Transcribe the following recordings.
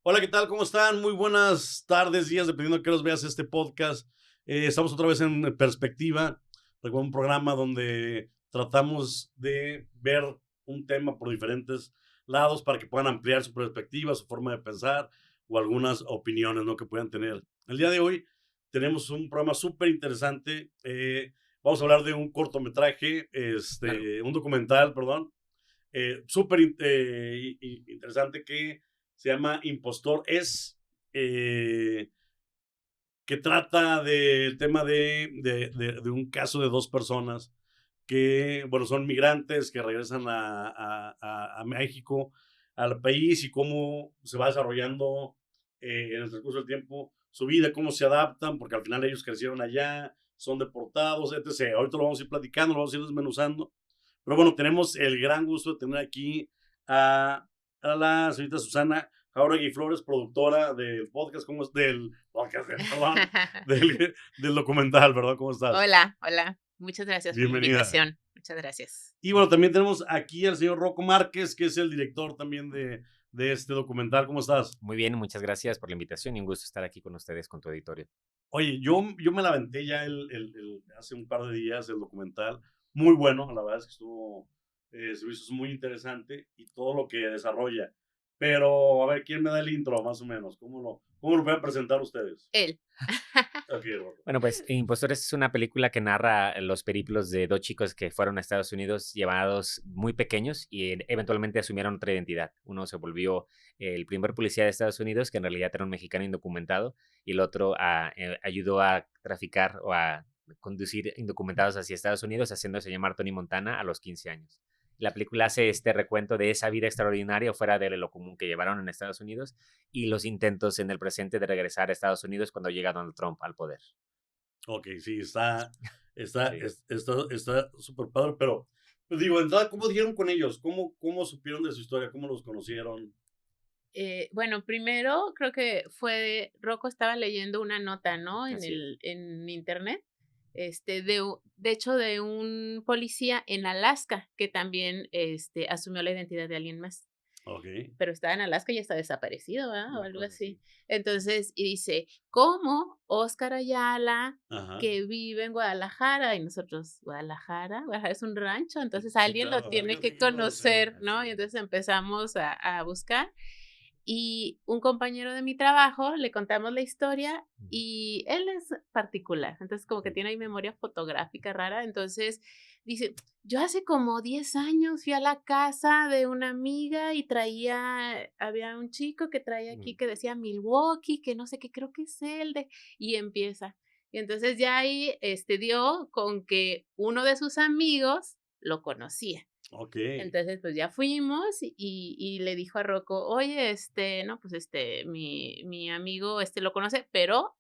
Hola, ¿qué tal? ¿Cómo están? Muy buenas tardes, días, dependiendo de qué los veas este podcast. Estamos otra vez en Perspectiva, un programa donde tratamos de ver un tema por diferentes lados para que puedan ampliar su perspectiva, su forma de pensar o algunas opiniones, ¿no?, que puedan tener. El día de hoy tenemos un programa súper interesante. Vamos a hablar de un cortometraje, Claro. un documental, perdón, súper interesante que se llama Impostor Es, eh, que trata del tema de un caso de dos personas que, bueno, son migrantes que regresan a México, al país, y cómo se va desarrollando en el transcurso del tiempo su vida, cómo se adaptan, porque al final ellos crecieron allá, son deportados, etc. Ahorita lo vamos a ir platicando, lo vamos a ir desmenuzando. Pero bueno, tenemos el gran gusto de tener aquí a, a la señorita Susana Jauregui Flores, productora del podcast, ¿cómo es? Del podcast, perdón, del documental, ¿verdad? ¿Cómo estás? Hola, hola. Muchas gracias por la Bienvenida. invitación. Muchas gracias. Y bueno, también tenemos aquí al señor Rocco Márquez, que es el director también de este documental. ¿Cómo estás? Muy bien, muchas gracias por la invitación y un gusto estar aquí con ustedes, con tu auditorio. Oye, yo me la aventé ya hace un par de días el documental. Muy bueno, la verdad es que estuvo, se me hizo muy interesante y todo lo que desarrolla. Pero, a ver, ¿quién me da el intro, más o menos? ¿Cómo lo voy a presentar ustedes? Él. Ok, Rocco. Bueno, pues Impostores es una película que narra los periplos de dos chicos que fueron a Estados Unidos llevados muy pequeños y eventualmente asumieron otra identidad. Uno se volvió el primer policía de Estados Unidos, que en realidad era un mexicano indocumentado, y el otro ayudó a traficar o a conducir indocumentados hacia Estados Unidos, haciéndose llamar Tony Montana a los 15 años. La película hace este recuento de esa vida extraordinaria fuera de lo común que llevaron en Estados Unidos y los intentos en el presente de regresar a Estados Unidos cuando llega Donald Trump al poder. Ok, sí, Sí. está súper padre, pero pues digo, de entrada, ¿cómo dieron con ellos? ¿Cómo supieron de su historia? ¿Cómo los conocieron? Bueno, primero creo que Rocco estaba leyendo una nota, ¿no? Así es. En internet, de hecho, de un policía en Alaska que también, asumió la identidad de alguien más. Ok. Pero estaba en Alaska y está desaparecido, ¿verdad? O Una algo cosa así. así. Entonces, y dice, ¿cómo Óscar Ayala, Ajá. que vive en Guadalajara? Y nosotros, ¿Guadalajara? Guadalajara es un rancho, entonces Sí, alguien lo claro, tiene alguien que tiene que conocer. conocer, ¿no? Así Y es. entonces empezamos a buscar. Y un compañero de mi trabajo, le contamos la historia Ujú. y él es particular, entonces como que Mm. tiene ahí memoria fotográfica rara, entonces dice, yo hace como 10 años fui a la casa de una amiga y había un chico que traía aquí Mm. que decía Milwaukee, que no sé qué, creo que es él, y empieza. Y entonces ya ahí dio con que uno de sus amigos lo conocía. Ok. Entonces, pues ya fuimos y le dijo a Rocco, oye, no, pues mi amigo lo conoce, pero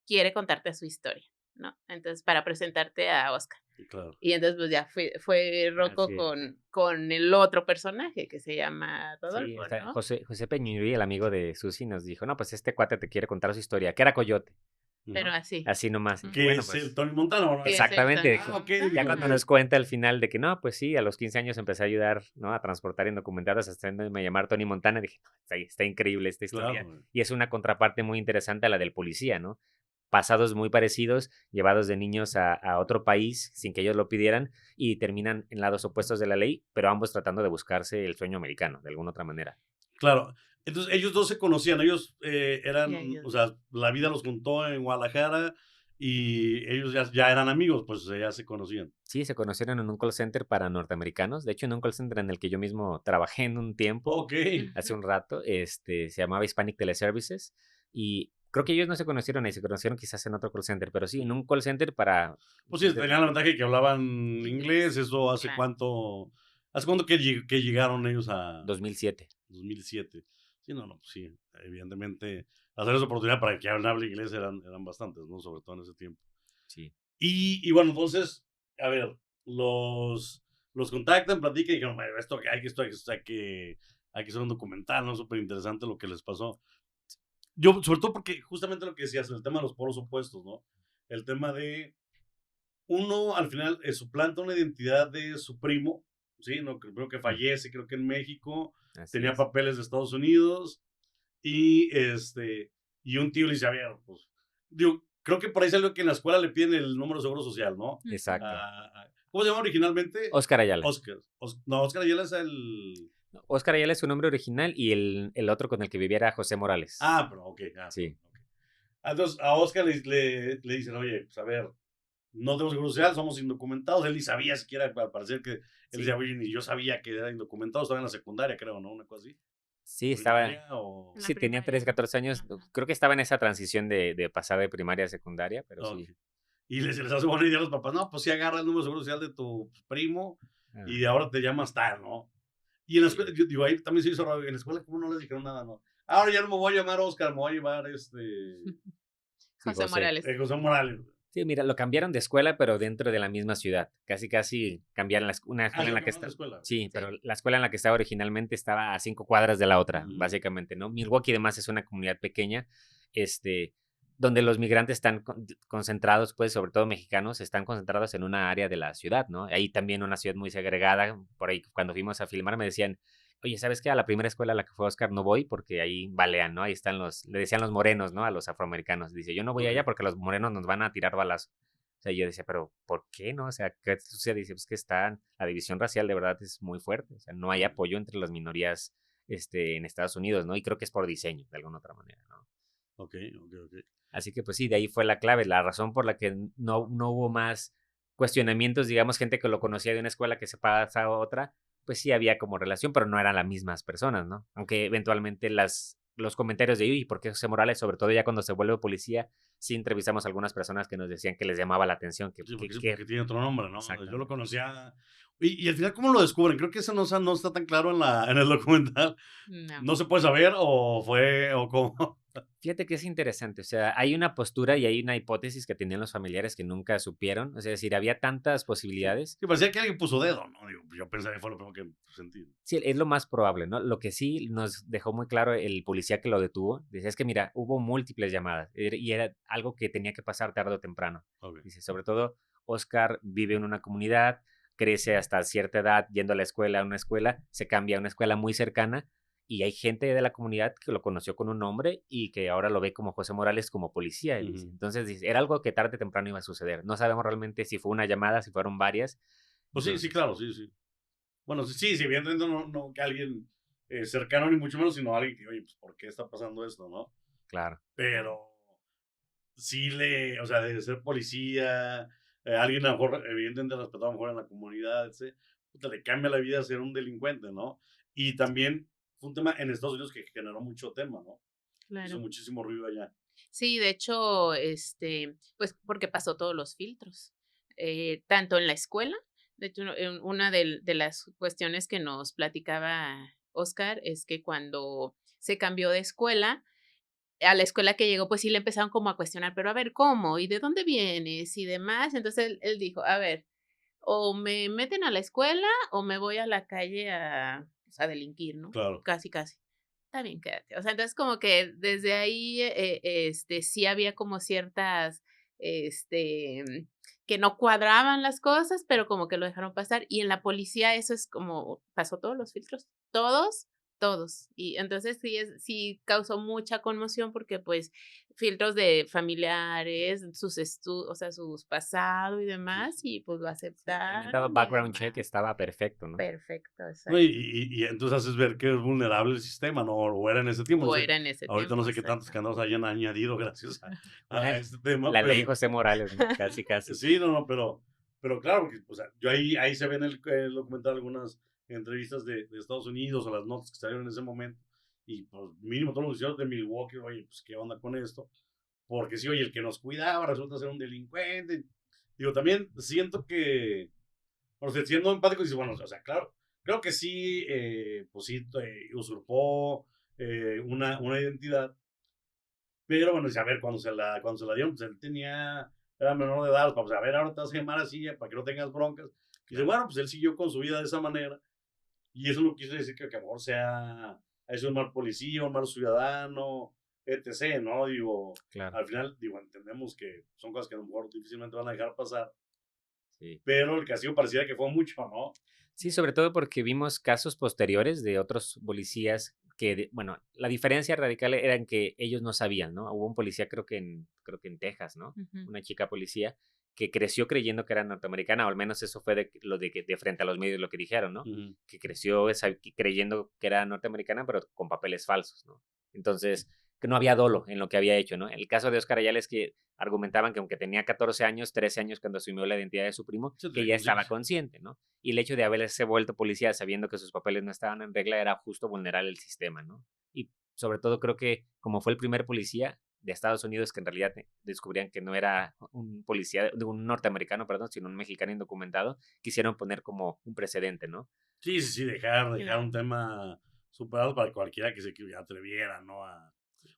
quiere contarte su historia, ¿no? Entonces, para presentarte a Oscar. Claro. Y entonces, pues ya fue Rocco Así es. con el otro personaje que se llama Sí. Rodolfo, ¿no? Ujú. Ujú. Ujú. José Peñurí, el amigo de Susi, nos dijo, no, pues este cuate te quiere contar su historia, que era Coyote. Pero así. Así nomás. Dije, Que bueno, es el pues. Tony Montana, ¿o no? Que es el Tony Exactamente. Montana. Ok, Ya dije, cuando ok. nos cuenta al final de que no, pues sí, a los 15 años empecé a ayudar, ¿no? A transportar indocumentados, haciéndome llamar Tony Montana. Dije, no, está increíble esta historia. Claro. Y es una contraparte muy interesante a la del policía, ¿no? Pasados muy parecidos, llevados de niños a otro país sin que ellos lo pidieran y terminan en lados opuestos de la ley, pero ambos tratando de buscarse el sueño americano, de alguna otra manera. Claro. Entonces, ellos 2 se conocían, ellos, Y eran, ayuda. o sea, la vida los juntó en Guadalajara y ellos ya eran amigos, pues, ya se conocían. Sí, se conocieron en un call center para norteamericanos. De hecho, en un call center en el que yo mismo trabajé en un tiempo, Okey. hace un rato, se llamaba Hispanic Teleservices, y creo que ellos no se conocieron ahí, se conocieron quizás en otro call center, pero sí, en un call center para Pues sí, de tenían la ventaja de que hablaban inglés, inglés, eso claro. ¿hace cuánto que llegaron ellos a 2007. 2007? Sí, no, pues sí, evidentemente, hacer esa oportunidad para que hable inglés eran bastantes, ¿no? Sobre todo en ese tiempo. Sí. Y bueno, entonces, a ver, los contactan, platican y dijeron: "Bueno, hay que hacer un documental, ¿no? Súper interesante lo que les pasó". Yo, sobre todo porque justamente lo que decías, el tema de los polos opuestos, ¿no? El tema de uno al final suplanta una identidad de su primo, ¿sí? ¿No? Creo que Mm, fallece, creo que en México, así tenía es. papeles de Estados Unidos, y y un tío le dice, a ver, pues, digo, creo que por ahí salió que en la escuela le piden el número de seguro social, ¿no? Exacto. ¿Cómo se llama originalmente? Oscar Ayala. Oscar. No, Oscar Ayala es el... Oscar Ayala es su nombre original y el otro con el que viviera José Morales. Pero ok, Sí. ok. Entonces a Oscar le dicen, oye, pues a ver, no tenemos seguro social, somos indocumentados. Él ni sabía siquiera, al parecer que él decía, oye, ni yo sabía que era indocumentado, estaba en la secundaria, creo, ¿no? Una cosa así. Sí, estaba. Primaria o... En la Sí, tenía primaria. 13, 14 años. Creo que estaba en esa transición de pasar de primaria a secundaria, pero Ok. sí. Y les hace buena idea a los papás, no, pues sí agarra el número de seguro social de tu primo y de ahora te llamas tal, ¿no? Y en la escuela, yo digo, ahí también se hizo raro, en la escuela, ¿cómo no les dijeron nada, no? Ahora ya no me voy a llamar Oscar, me voy a llamar Sí, José Morales. José Morales. Sí, mira, lo cambiaron de escuela, pero dentro de la misma ciudad. Casi cambiaron una escuela en la que está. estaba. Sí, pero la escuela en la que estaba originalmente estaba a 5 cuadras de la otra, Mm. básicamente, ¿no? Milwaukee, además, es una comunidad pequeña, donde los migrantes están concentrados, pues, sobre todo mexicanos, están concentrados en una área de la ciudad, ¿no? Ahí también una ciudad muy segregada. Por ahí, cuando fuimos a filmar, me decían, oye, ¿sabes qué? A la primera escuela a la que fue Oscar no voy porque ahí balean, ¿no? Ahí están le decían los morenos, ¿no? A los afroamericanos. Dice, yo no voy allá porque los morenos nos van a tirar balas. O sea, yo decía, pero ¿por qué no? O sea, ¿qué sucede? Dice, pues que la división racial de verdad es muy fuerte. O sea, no hay apoyo entre las minorías, en Estados Unidos, ¿no? Y creo que es por diseño, de alguna otra manera, ¿no? Ok. Así que pues sí, de ahí fue la clave, la razón por la que no hubo más cuestionamientos, digamos, gente que lo conocía de una escuela que se pasa a otra, pues sí había como relación, pero no eran las mismas personas, ¿no? Aunque eventualmente los comentarios de, ¿y por qué José Morales? Sobre todo ya cuando se vuelve policía, sí entrevistamos a algunas personas que nos decían que les llamaba la atención, Sí, porque tiene otro nombre, ¿no? Yo lo Exactamente. conocía. Y al final, ¿cómo lo descubren? Creo que eso no está tan claro en el documental. No. ¿No se puede saber o cómo? Fíjate que es interesante, o sea, hay una postura y hay una hipótesis que tenían los familiares que nunca supieron, o sea, es decir, había tantas Sí, posibilidades. sí, parecía que alguien puso dedo, ¿no? Digo, yo pensaría que fue lo primero que sentí. Sí, es lo más probable, ¿no? Lo que sí nos dejó muy claro el policía que lo detuvo, decía es que mira, hubo múltiples llamadas y era algo que tenía que pasar tarde o temprano. Ok. Dice, sobre todo, Oscar vive en una comunidad, crece hasta cierta edad yendo a la escuela, a una escuela, se cambia a una escuela muy cercana y hay gente de la comunidad que lo conoció con un nombre y que ahora lo ve como José Morales como policía. Él dice. Ujú. Entonces, dice, era algo que tarde o temprano iba a suceder. No sabemos realmente si fue una llamada, si fueron varias. Pues sí, Entonces, claro, sí. Bueno, sí, evidentemente no que alguien cercano ni mucho menos, sino alguien que, oye, pues, ¿por qué está pasando esto, no? claro. Pero sí o sea, de ser policía, alguien a lo mejor, evidentemente respetado a lo mejor en la comunidad, puta, le cambia la vida ser un delincuente, ¿no? Y también fue un tema en Estados Unidos que generó mucho tema, ¿no? Hizo Claro. muchísimo ruido allá. Sí, de hecho, pues porque pasó todos los filtros, tanto en la escuela, de hecho, una de las cuestiones que nos platicaba Oscar es que cuando se cambió de escuela, a la escuela que llegó, pues sí le empezaron como a cuestionar, pero a ver, ¿cómo? ¿Y de dónde vienes? Y demás. Entonces él dijo, a ver, o me meten a la escuela o me voy a la calle pues, a delinquir, ¿no? Claro. Casi, casi. Está bien, quédate. O sea, entonces como que desde ahí, sí había como ciertas, que no cuadraban las cosas, pero como que lo dejaron pasar. Y en la policía eso es como, pasó todos los filtros, todos, todos. Y entonces sí causó mucha conmoción porque pues filtros de familiares, sus estudios, o sea, sus pasados y demás, y pues lo Le han dado aceptaron y background check, demás. estaba perfecto, ¿no? Perfecto, No, exacto. y entonces haces ver que es vulnerable el sistema, ¿no? O era en ese tiempo, no O sé. era en ese Ahorita no tiempo, sé qué tantos exacto. candados hayan añadido gracias a Ajá. este tema, La ley pero José Morales, ¿no? Casi, casi. sí, no, pero claro, porque, o sea, yo ahí se ve en el documental algunas entrevistas de Estados Unidos o las notas que salieron en ese momento. Y pues mínimo todos los noticieros de Milwaukee, oye, pues qué onda con esto. Porque sí, oye, el que nos cuidaba resulta ser un delincuente. Digo, también siento que, o sea, siendo empático, dices, bueno, o sea, claro, creo que sí, pues sí, usurpó una identidad. Pero bueno, dice, a ver, cuando se la dieron, pues él era menor de edad, pues a ver, ahora te vas a llamar así para que no tengas broncas. Y dice, Claro, bueno, pues él siguió con su vida de esa manera. Y eso no quiere decir que a lo mejor haya sido un mal policía, un mal ciudadano, etc., ¿no? Digo, claro. al final, digo, entendemos que son cosas que a lo mejor difícilmente van a dejar pasar, Sí. pero el castigo pareciera que fue mucho, ¿no? Sí, sobre todo porque vimos casos posteriores de otros policías bueno, la diferencia radical era en que ellos no sabían, ¿no? Hubo un policía, creo que en Texas, ¿no? Ujú. Una chica policía que creció creyendo que era norteamericana, o al menos eso fue de frente a los medios lo que dijeron, ¿no? Ujú. Que creció creyendo que era norteamericana, pero con papeles falsos, ¿no? Entonces, que no había dolo en lo que había hecho, ¿no? El caso de Oscar Ayala es que argumentaban que aunque tenía 14 años, 13 años cuando asumió la identidad de su primo, Sí, que tenía ya estaba conciencia. consciente, ¿no? Y el hecho de haberse vuelto policía sabiendo que sus papeles no estaban en regla era justo vulnerar el sistema, ¿no? Y sobre todo creo que como fue el primer policía de Estados Unidos que en realidad descubrían que no era un policía, un norteamericano, perdón, sino un mexicano indocumentado, quisieron poner como un precedente, ¿no? Sí, sí, sí, dejar un Claro. tema superado para cualquiera que se atreviera, ¿no?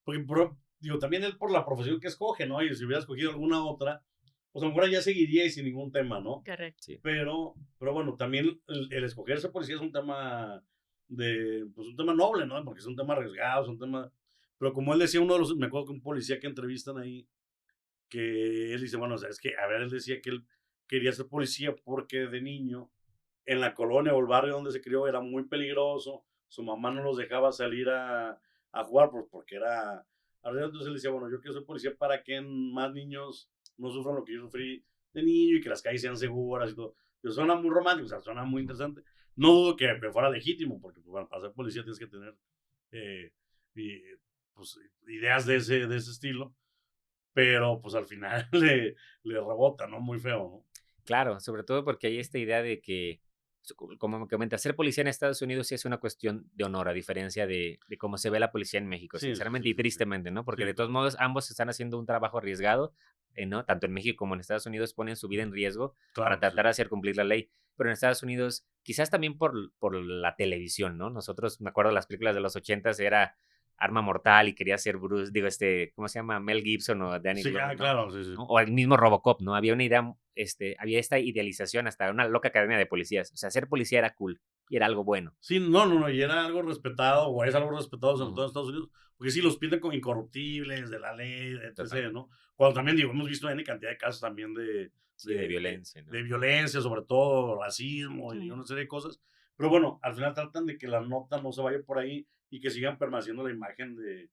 Porque, digo, también él por la profesión que escoge, ¿no? Y si hubiera escogido alguna otra, pues a lo mejor ya seguiría y sin ningún tema, ¿no? Correcto. Sí, Pero bueno, también el escoger ser policía es un tema pues un tema noble, ¿no? Porque es un tema arriesgado, es un tema. Pero como él decía, me acuerdo que un policía que entrevistan ahí, que él dice, bueno, o sea, es que, a ver, él decía que él quería ser policía porque de niño, en la colonia o el barrio donde se crió, era muy peligroso, su mamá no los dejaba salir a jugar porque era. Entonces él decía, bueno, yo quiero ser policía para que más niños no sufran lo que yo sufrí de niño y que las calles sean seguras y todo. Pero suena muy romántico, o sea, suena muy interesante. No dudo que fuera legítimo, porque pues, bueno, para ser policía tienes que tener eh, y, pues, ideas de ese estilo, pero pues al final le rebota, ¿no? Muy feo, ¿no? claro, sobre todo porque hay esta idea de que, como me comentas, ser policía en Estados Unidos sí es una cuestión de honor, a diferencia de cómo se ve la policía en México, Sí, sí, sinceramente sí, y sí, sí. tristemente, ¿no? Porque Sí, de todos modos ambos están haciendo un trabajo arriesgado, ¿no? Tanto en México como en Estados Unidos ponen su vida en riesgo para claro, sí. tratar de hacer cumplir la ley. Pero en Estados Unidos, quizás también por la televisión, ¿no? Nosotros, me acuerdo, las películas de los 80s era Arma Mortal y quería ser Bruce, digo, ¿cómo se llama? Mel Gibson o Danny Sí, Glover, ¿no? claro, sí, sí. ¿No? O el mismo Robocop, ¿no? Había una idea, había esta idealización hasta una loca academia de policías. O sea, ser policía era cool y era algo bueno. Sí, no, no, no, y era algo respetado, o es algo respetado sobre todo Ujú, en Estados Unidos, porque sí los pintan como incorruptibles, de la ley, etc., totalmente. ¿no? Cuando también, digo, hemos visto N cantidad de casos también Sí, de violencia, de ¿no? violencia, sobre todo racismo y Sí. una serie de cosas, pero bueno, al final tratan de que la nota no se vaya por ahí y que sigan permaneciendo la imagen del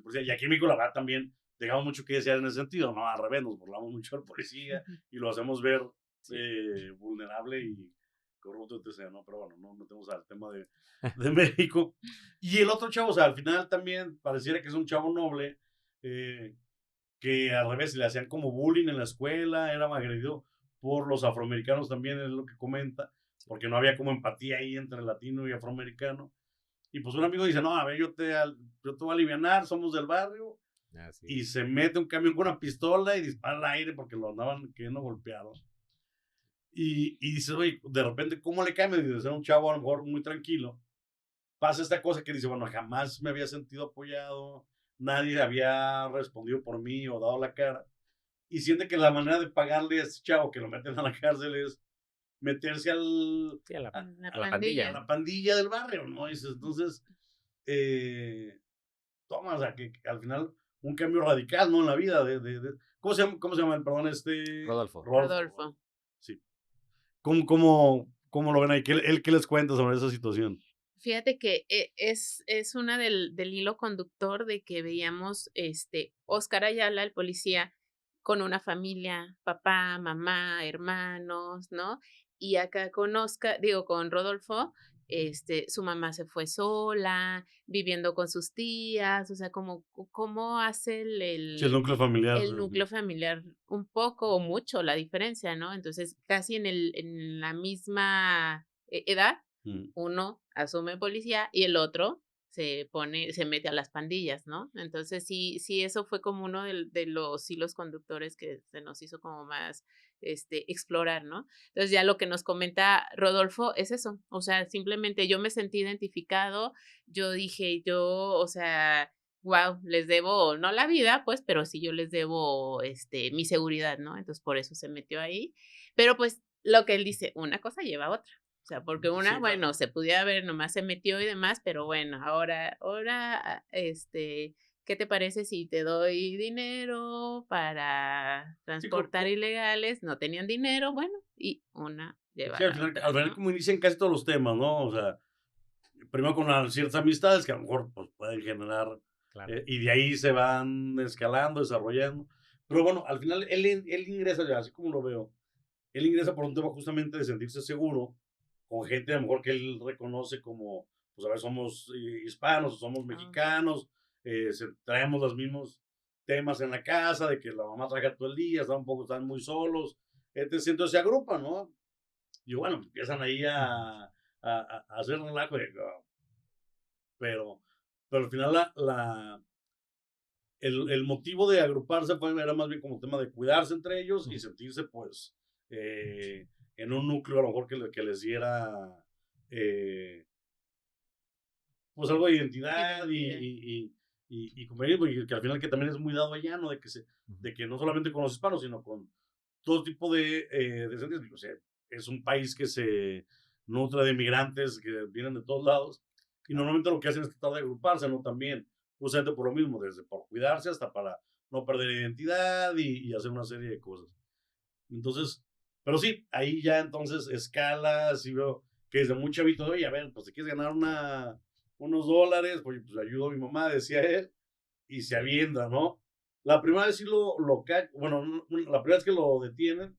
policía. Y aquí en México, la verdad, también dejamos mucho que desear en ese sentido, ¿no? Al revés, nos burlamos mucho del policía Ujú. y lo hacemos ver Sí. vulnerable y corrupto, etc., ¿no? Pero bueno, no metemos al tema de México. Y el otro chavo, o sea, al final también pareciera que es un chavo noble, eh, que al revés le hacían como bullying en la escuela, era agredido por los afroamericanos también, es lo que comenta, porque no había como empatía ahí entre latino y afroamericano. Y pues un amigo dice, no, a ver, yo te voy a alivianar, somos del barrio, Así y es. se mete un camión con una pistola y dispara al aire porque lo andaban queriendo golpear. Y dices, oye, de repente, ¿cómo le cae? De ser un chavo a lo mejor muy tranquilo. Pasa esta cosa que dice, bueno, jamás me había sentido apoyado, nadie había respondido por mí o dado la cara. Y siente que la manera de pagarle a este chavo que lo meten a la cárcel es meterse Sí, a la, a, La a la a pandilla, pandilla. la ¿no? pandilla del barrio, ¿no? Dices, entonces, eh, toma, o sea, que al final un cambio radical, ¿no? En la vida ¿cómo se llama el perdón? Rodolfo. Rodolfo. Rodolfo. Sí. ¿Cómo lo ven ahí? ¿Qué les cuenta sobre esa situación? Fíjate que es una del hilo conductor de que veíamos Oscar Ayala, el policía, con una familia, papá, mamá, hermanos, ¿no? Y acá con Oscar, digo, con Rodolfo, su mamá se fue sola, viviendo con sus tías, o sea, cómo hace Sí, el núcleo familiar. el núcleo familiar un poco o mucho la diferencia, ¿no? Entonces, casi en la misma edad Mm. uno asume policía y el otro se mete a las pandillas, ¿no? Entonces sí, eso fue como uno de los hilos conductores que se nos hizo como más explorar, ¿no? Entonces ya lo que nos comenta Rodolfo es eso, o sea, simplemente yo me sentí identificado, yo dije, o sea, wow, les debo, no la vida, pues, pero sí yo les debo mi seguridad, ¿no? Entonces por eso se metió ahí. Pero pues lo que él dice, una cosa lleva a otra. O sea, porque una, Sí, bueno, claro. se pudiera ver, nomás se metió y demás, pero bueno, ¿qué te parece si te doy dinero para Sí, transportar ilegales? No tenían dinero, bueno, y una lleva sí, a al la final, otra, al final ¿no? como inician casi todos los temas, ¿no? O sea, primero con ciertas amistades que a lo mejor pues, pueden generar, Claro. y de ahí se van escalando, desarrollando. Pero bueno, al final él ingresa, ya, así como lo veo, él ingresa por un tema justamente de sentirse seguro con gente a lo mejor que él reconoce como, pues a ver, somos hispanos, somos Ah, mexicanos, traemos los mismos temas en la casa, de que la mamá trabaja todo el día, están muy solos, entonces se agrupan, ¿no? Y bueno, empiezan ahí Ujú. a hacer relajo, pero, pero al final el motivo de agruparse era más bien como tema de cuidarse entre ellos y Ujú. sentirse pues en un núcleo a lo mejor que les diera eh, pues algo de identidad identidad. y convenir, y que al final que también es muy dado allá, ¿no? Ujú. De que no solamente con los hispanos, sino con todo tipo de descendientes. O sea, es un país que se nutre de migrantes que vienen de todos lados y Claro. normalmente lo que hacen es tratar de agruparse, ¿no? También, justamente por lo mismo, desde por cuidarse hasta para no perder identidad y hacer una serie de cosas. Entonces, pero sí, ahí ya entonces escalas y veo que desde muy chavito, oye, a ver, pues te quieres ganar unos dólares, pues, ayudo a mi mamá, decía él, y se Sí. avienta, ¿no? La primera vez sí bueno, la primera vez que lo detienen,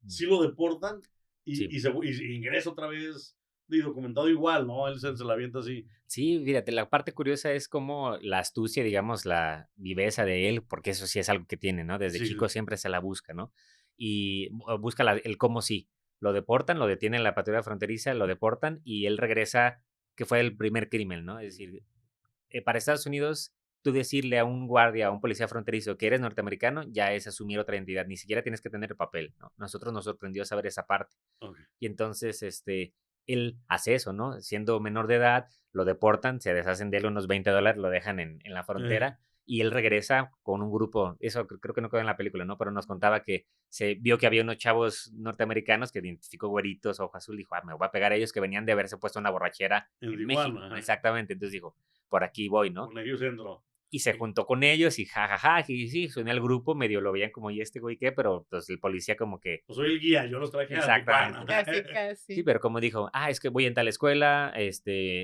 Mm. sí lo deportan Sí. y ingresa otra vez y documentado igual, ¿no? Él se la avienta así. Sí, fíjate, la parte curiosa es como la astucia, digamos, la viveza de él, porque eso sí es algo que tiene, ¿no? Desde Sí, chico siempre se la busca, ¿no? Y busca el cómo sí. Lo deportan, lo detienen la patrulla fronteriza, lo deportan y él regresa, que fue el primer crimen, ¿no? Es decir, para Estados Unidos, tú decirle a un guardia, a un policía fronterizo que eres norteamericano, ya es asumir otra identidad, ni siquiera tienes que tener el papel, ¿no? Nosotros nos sorprendió saber esa parte. ok. Y entonces, él hace eso, ¿no? Siendo menor de edad, lo deportan, se deshacen de él unos $20, lo dejan en la frontera y él regresa con un grupo, eso creo que no quedó en la película, ¿no? Pero nos contaba que se vio que había unos chavos norteamericanos que identificó güeritos, ojo azul, dijo, me voy a pegar a ellos que venían de haberse puesto una borrachera En en México, Tijuana, ¿no? Exactamente, entonces dijo, por aquí voy, ¿no? con ellos centro. Y se juntó con ellos y jajaja, y sí, suena el grupo, medio lo veían como, ¿y este güey qué? Pero pues el policía como que, Pues soy el guía, yo los traje a Tijuana. exactamente. Casi, Sí, casi. pero como dijo, es que voy en tal escuela,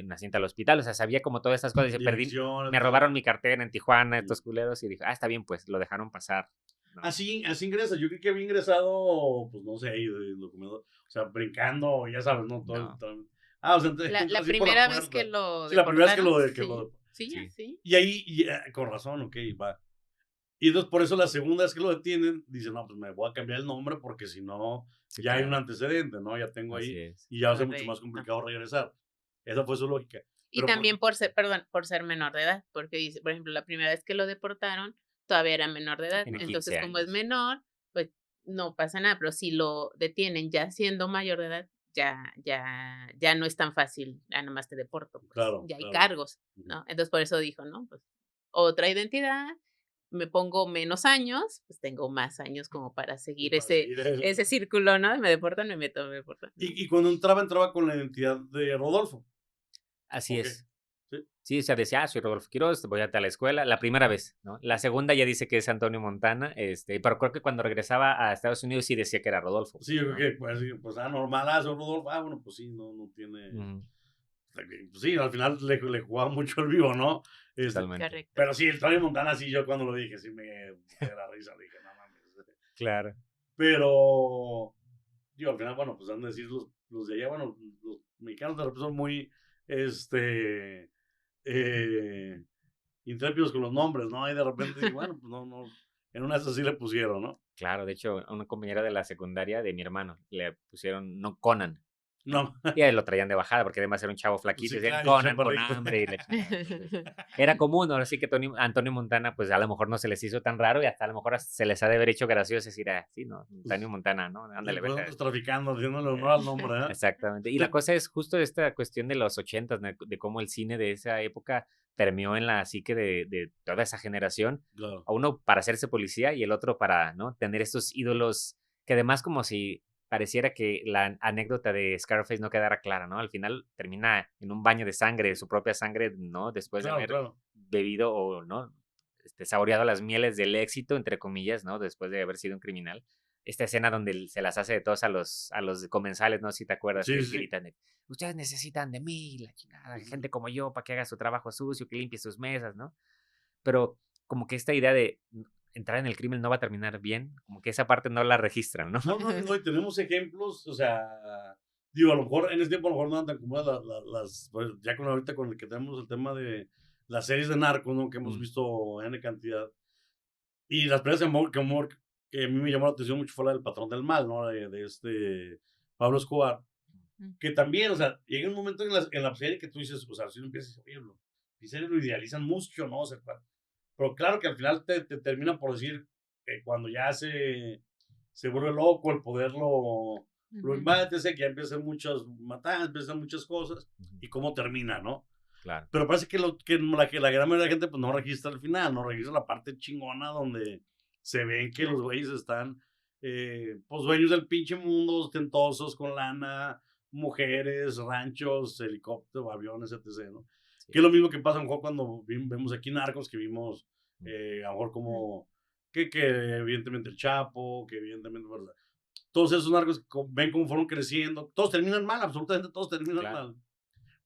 nací en tal hospital, o sea, sabía como todas estas cosas. Dice, Direcciones, me todo. robaron mi cartera en Tijuana, Sí. estos culeros, y dijo, está bien, pues, lo dejaron pasar, ¿no? Así ingresa. Yo creí que había ingresado, pues no sé, ahí de documento, o sea, brincando, ya sabes, ¿no? No, O sea, entra La así por la primera vez que puerta. lo Sí, la primera vez que deportaron, lo, sí, sí, sí, así. y ahí, con razón, ok, va. Y entonces por eso la segunda vez que lo detienen, dicen, no, pues me voy a cambiar el nombre porque si no, sí, ya hay un claro, antecedente, ¿no? Ya tengo así ahí es. y ya va a ser mucho más Correcto. complicado regresar. Esa fue su lógica. Y Pero también por ser, perdón, por ser menor de edad, porque dice, por ejemplo, la primera vez que lo deportaron, todavía era menor de edad. Tiene Entonces, 15 como es años. menor, pues no pasa nada, pero si lo detienen ya siendo mayor de edad, ya no es tan fácil, ya nomás te deporto, pues, claro, ya hay claro. cargos, Ujú. ¿no? Entonces, por eso dijo, ¿no? Pues, otra identidad, me pongo menos años, pues tengo más años como para Y seguir para ese seguir eso. ese círculo, ¿no? Me deportan, me meto, me deportan, ¿no? Y cuando entraba con la identidad de Rodolfo. Así Ok. es. Sí. Sí, o sea, decía, soy Rodolfo Quiroz, voy a tal escuela, la primera vez, ¿no? La segunda ya dice que es Antonio Montana, pero creo que cuando regresaba a Estados Unidos sí decía que era Rodolfo, Sí, yo creo ¿no? que, pues, sí, pues, normal, soy Rodolfo. Bueno, pues sí, no tiene. Ujú, Pues sí, al final le jugaba mucho el vivo, ¿no? totalmente. Correcto. Pero sí, el Tony Montana, sí, yo cuando lo dije, sí me de la risa, le dije, no mames. Claro. Pero, digo, al final, bueno, pues han de decir los de allá, bueno, los mexicanos de repente son muy, eh, intrépidos con los nombres, ¿no? Y de repente, digo, bueno, pues no, en una de esas sí le pusieron, ¿no? Claro, de hecho, a una compañera de la secundaria de mi hermano le pusieron, no, Conan, ¿no? No, Y a él lo traían de bajada porque además era un chavo pues flaquito y sí, decían claro, y Conan con chaparrito. hambre y la chingada. Entonces, era común, ahora sí que Antonio Montana, pues a lo mejor no se les hizo tan raro y hasta a lo mejor se les ha de haber hecho gracioso decir, sí, no, Antonio Montana, ¿no? Ándale, Pues vete. andas traficando, haciéndole honor al nombre, ¿eh? Exactamente. Y la cosa es justo esta cuestión de los 80s, de cómo el cine de esa época permeó en la psique de toda esa generación, Claro, a uno para hacerse policía y el otro para, ¿no? Tener estos ídolos que además como si pareciera que la anécdota de Scarface no quedara clara, ¿no? Al final termina en un baño de sangre, su propia sangre, ¿no? Después de claro, haber claro. bebido o, ¿no? Saboreado las mieles del éxito, entre comillas, ¿no? Después de haber sido un criminal. esta escena donde se las hace de todos a los comensales, no sé si te acuerdas, Sí, que sí. gritan, ustedes necesitan de mí, la chingada, gente como yo, para que haga su trabajo sucio, que limpie sus mesas, ¿no? Pero como que esta idea de entrar en el crimen no va a terminar bien, como que esa parte no la registran, ¿no? No, y tenemos ejemplos, o sea, digo, a lo mejor en ese tiempo a lo mejor no eran tan comunes pues, ya con ahorita con el que tenemos el tema de las series de narcos, ¿no? Que hemos visto N cantidad. Y las primeras que a mí me llamó la atención mucho fue la del Patrón del Mal, ¿no? De este Pablo Escobar. Que también, o sea, llega un momento en la serie que tú dices, o sea, si uno empieza y dice, oye, en serio lo idealizan mucho, ¿no? O sea, pero claro que al final te terminan por decir que cuando ya se vuelve loco, el poder lo invade, sé que ya empiezan muchas matanzas, empiezan muchas cosas, y cómo termina, ¿no? Claro. Pero parece que la gran mayoría de la gente pues no registra el final, no registra la parte chingona donde se ven que los güeyes están, pues dueños del pinche mundo, ostentosos, con lana, mujeres, ranchos, helicópteros, aviones, etc., ¿no? Sí. Que es lo mismo que pasa a lo mejor cuando vemos aquí Narcos, que vimos a lo mejor como que evidentemente el Chapo, que evidentemente, ¿verdad? Todos esos narcos ven cómo fueron creciendo, todos terminan mal, absolutamente todos terminan Claro. mal.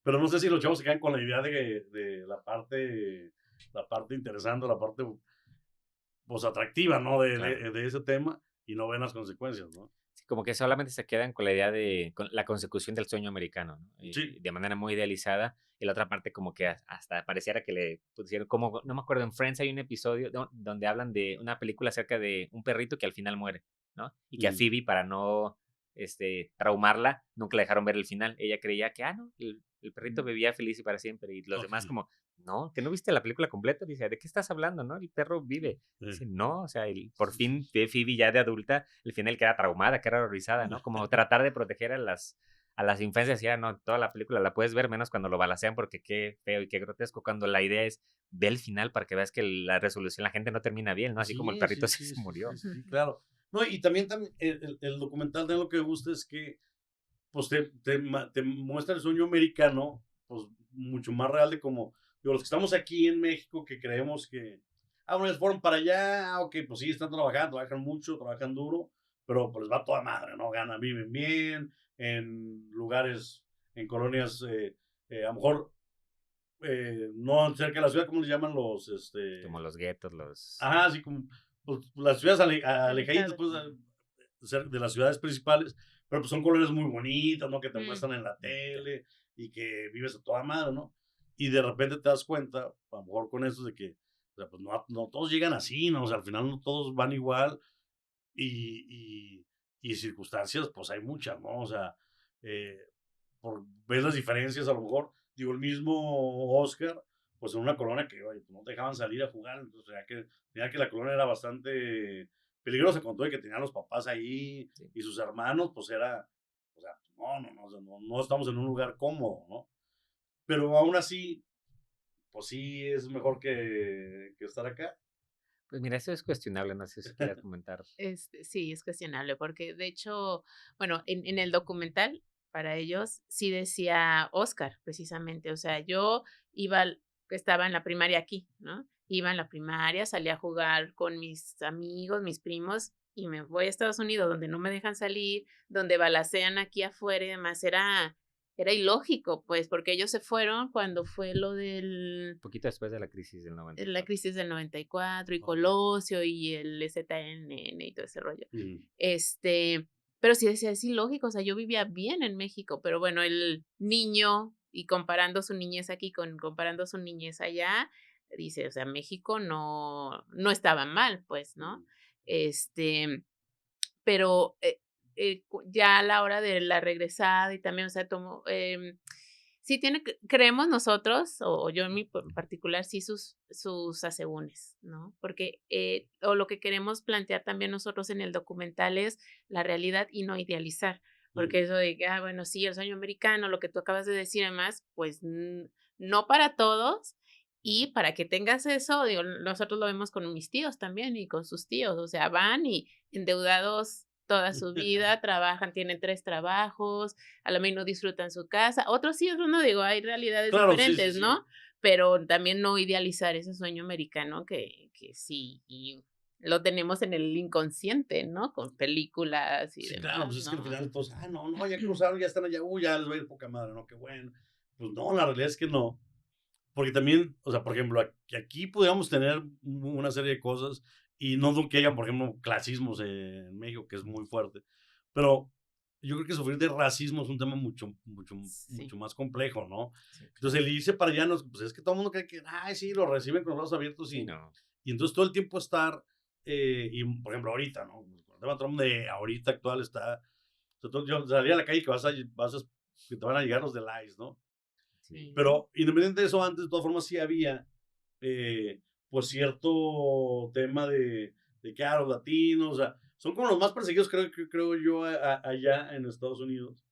Pero no sé si los chavos se quedan con la idea de la parte interesante, la parte pues atractiva, ¿no? Claro. De ese tema y no ven las consecuencias, ¿no? Sí, como que solamente se quedan con la idea de la consecución del sueño americano, ¿no? Sí. De manera muy idealizada. Y la otra parte como que hasta pareciera que le pusieron, como, no me acuerdo, en Friends hay un episodio donde hablan de una película acerca de un perrito que al final muere, ¿no? Y que a Phoebe, para no traumarla, nunca le dejaron ver el final. Ella creía que, no, el perrito vivía feliz y para siempre. Y los demás como, no, que no viste la película completa. Dice, ¿de qué estás hablando, no? El perro vive. Dice, no, o sea, por fin ve Phoebe ya de adulta, el final queda traumada, queda horrorizada, ¿no? Como tratar de proteger a las infancias, ya no, toda la película la puedes ver menos cuando lo balacean porque qué feo y qué grotesco, cuando la idea es ve el final para que veas que la resolución, la gente no termina bien, ¿no? Así como el perrito Sí, se murió. sí, claro. No, y también el documental de lo que me gusta es que pues te muestra el sueño americano, pues mucho más real de como, digo, los que estamos aquí en México que creemos que, bueno, ellos fueron para allá, ok, pues sí, están trabajando, trabajan mucho, trabajan duro, pero pues les va toda madre, ¿no? Ganan, viven bien, en lugares, en colonias, a lo mejor, no cerca de la ciudad, ¿cómo les llaman los, Como los guetos, los... ajá, así como, pues, las ciudades alejaditas, pues, de las ciudades principales, pero pues son colonias muy bonitas, ¿no? Que te muestran en la tele y que vives a toda madre, ¿no? Y de repente te das cuenta, a lo mejor con eso, de que, o sea, pues no todos llegan así, ¿no? O sea, al final no todos van igual y circunstancias, pues hay muchas, ¿no? O sea, eh, ves las diferencias, a lo mejor, digo, el mismo Oscar, pues en una colonia que, oye, pues no te dejaban salir a jugar, entonces, o sea, que la colonia era bastante peligrosa, con todo y que tenían los papás ahí Sí. y sus hermanos, pues era, o sea, o sea, no estamos en un lugar cómodo, ¿no? Pero aún así, pues sí es mejor que estar acá. Pues mira, eso es cuestionable, no sé si quieras comentar. Sí, es cuestionable, porque de hecho, bueno, en el documental, para ellos, sí decía Oscar, precisamente. O sea, yo estaba en la primaria aquí, ¿no? Iba en la primaria, salía a jugar con mis amigos, mis primos, y me voy a Estados Unidos, donde no me dejan salir, donde balacean aquí afuera y demás. Era ilógico, pues, porque ellos se fueron cuando fue lo del Un poquito después de la crisis del la 94. crisis del 94 y Ok. Colosio y el ZNN y todo ese rollo. Mm. Pero sí decía, es ilógico, o sea, yo vivía bien en México, pero bueno, el niño y comparando su niñez aquí comparando su niñez allá, dice, o sea, México no estaba mal, pues, ¿no? Pero ya a la hora de la regresada y también, o sea, sí creemos nosotros, o yo en mi particular, sí sus asegúnes, ¿no? Porque, o lo que queremos plantear también nosotros en el documental es la realidad y no idealizar, porque eso de que, bueno, sí, el sueño americano, lo que tú acabas de decir además, pues no para todos. Y para que tengas eso, digo, nosotros lo vemos con mis tíos también y con sus tíos, o sea, van y endeudados toda su vida, trabajan, tienen 3 trabajos, a lo menos disfrutan su casa, otros sí, otros no, digo, hay realidades Claro, sí, sí, diferentes, sí. ¿no? Pero también no idealizar ese sueño americano que sí, y lo tenemos en el inconsciente, ¿no? Con películas y Sí, claro, demás, pues es que al ¿no? final todos, no, ya cruzaron, ya están allá, ya les va a ir poca madre, ¿no? Qué bueno. Pues no, la realidad es que no. Porque también, o sea, por ejemplo, aquí podríamos tener una serie de cosas y no dudo que haya, por ejemplo, clasismos en México, que es muy fuerte. Pero yo creo que sufrir de racismo es un tema Sí, mucho más complejo, ¿no? Sí, Entonces, claro. el irse para allá, pues es que todo el mundo cree que, ay, sí, lo reciben con los brazos abiertos Sí, no. y entonces todo el tiempo estar, y por ejemplo, ahorita, ¿no? Con el tema Trump de ahorita actual está, sobre todo yo salí a la calle que que te van a llegar los del ICE, ¿no? sí. Pero independiente de eso, antes de todas formas sí había, pues cierto tema de que los latinos, o sea, son como los más perseguidos, creo yo, allá en Estados Unidos.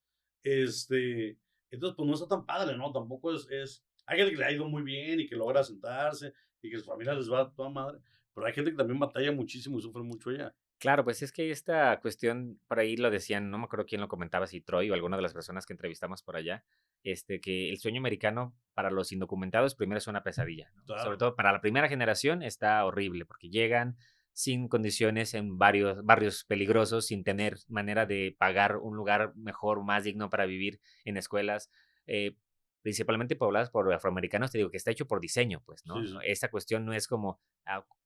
Este, entonces, pues no está tan padre, ¿no? Tampoco hay gente que le ha ido muy bien y que logra sentarse y que su familia les va a toda madre, pero hay gente que también batalla muchísimo y sufre mucho allá. Claro, pues es que esta cuestión, por ahí lo decían, no me acuerdo quién lo comentaba, si Troy o alguna de las personas que entrevistamos por allá, que el sueño americano para los indocumentados primero es una pesadilla, ¿no? Sobre Claro, todo para la primera generación está horrible porque llegan sin condiciones en varios barrios peligrosos, sin tener manera de pagar un lugar mejor, más digno para vivir en escuelas. eh, Principalmente pobladas por afroamericanos, te digo que está hecho por diseño, pues, sí, ¿no? sí, Esta cuestión no es como,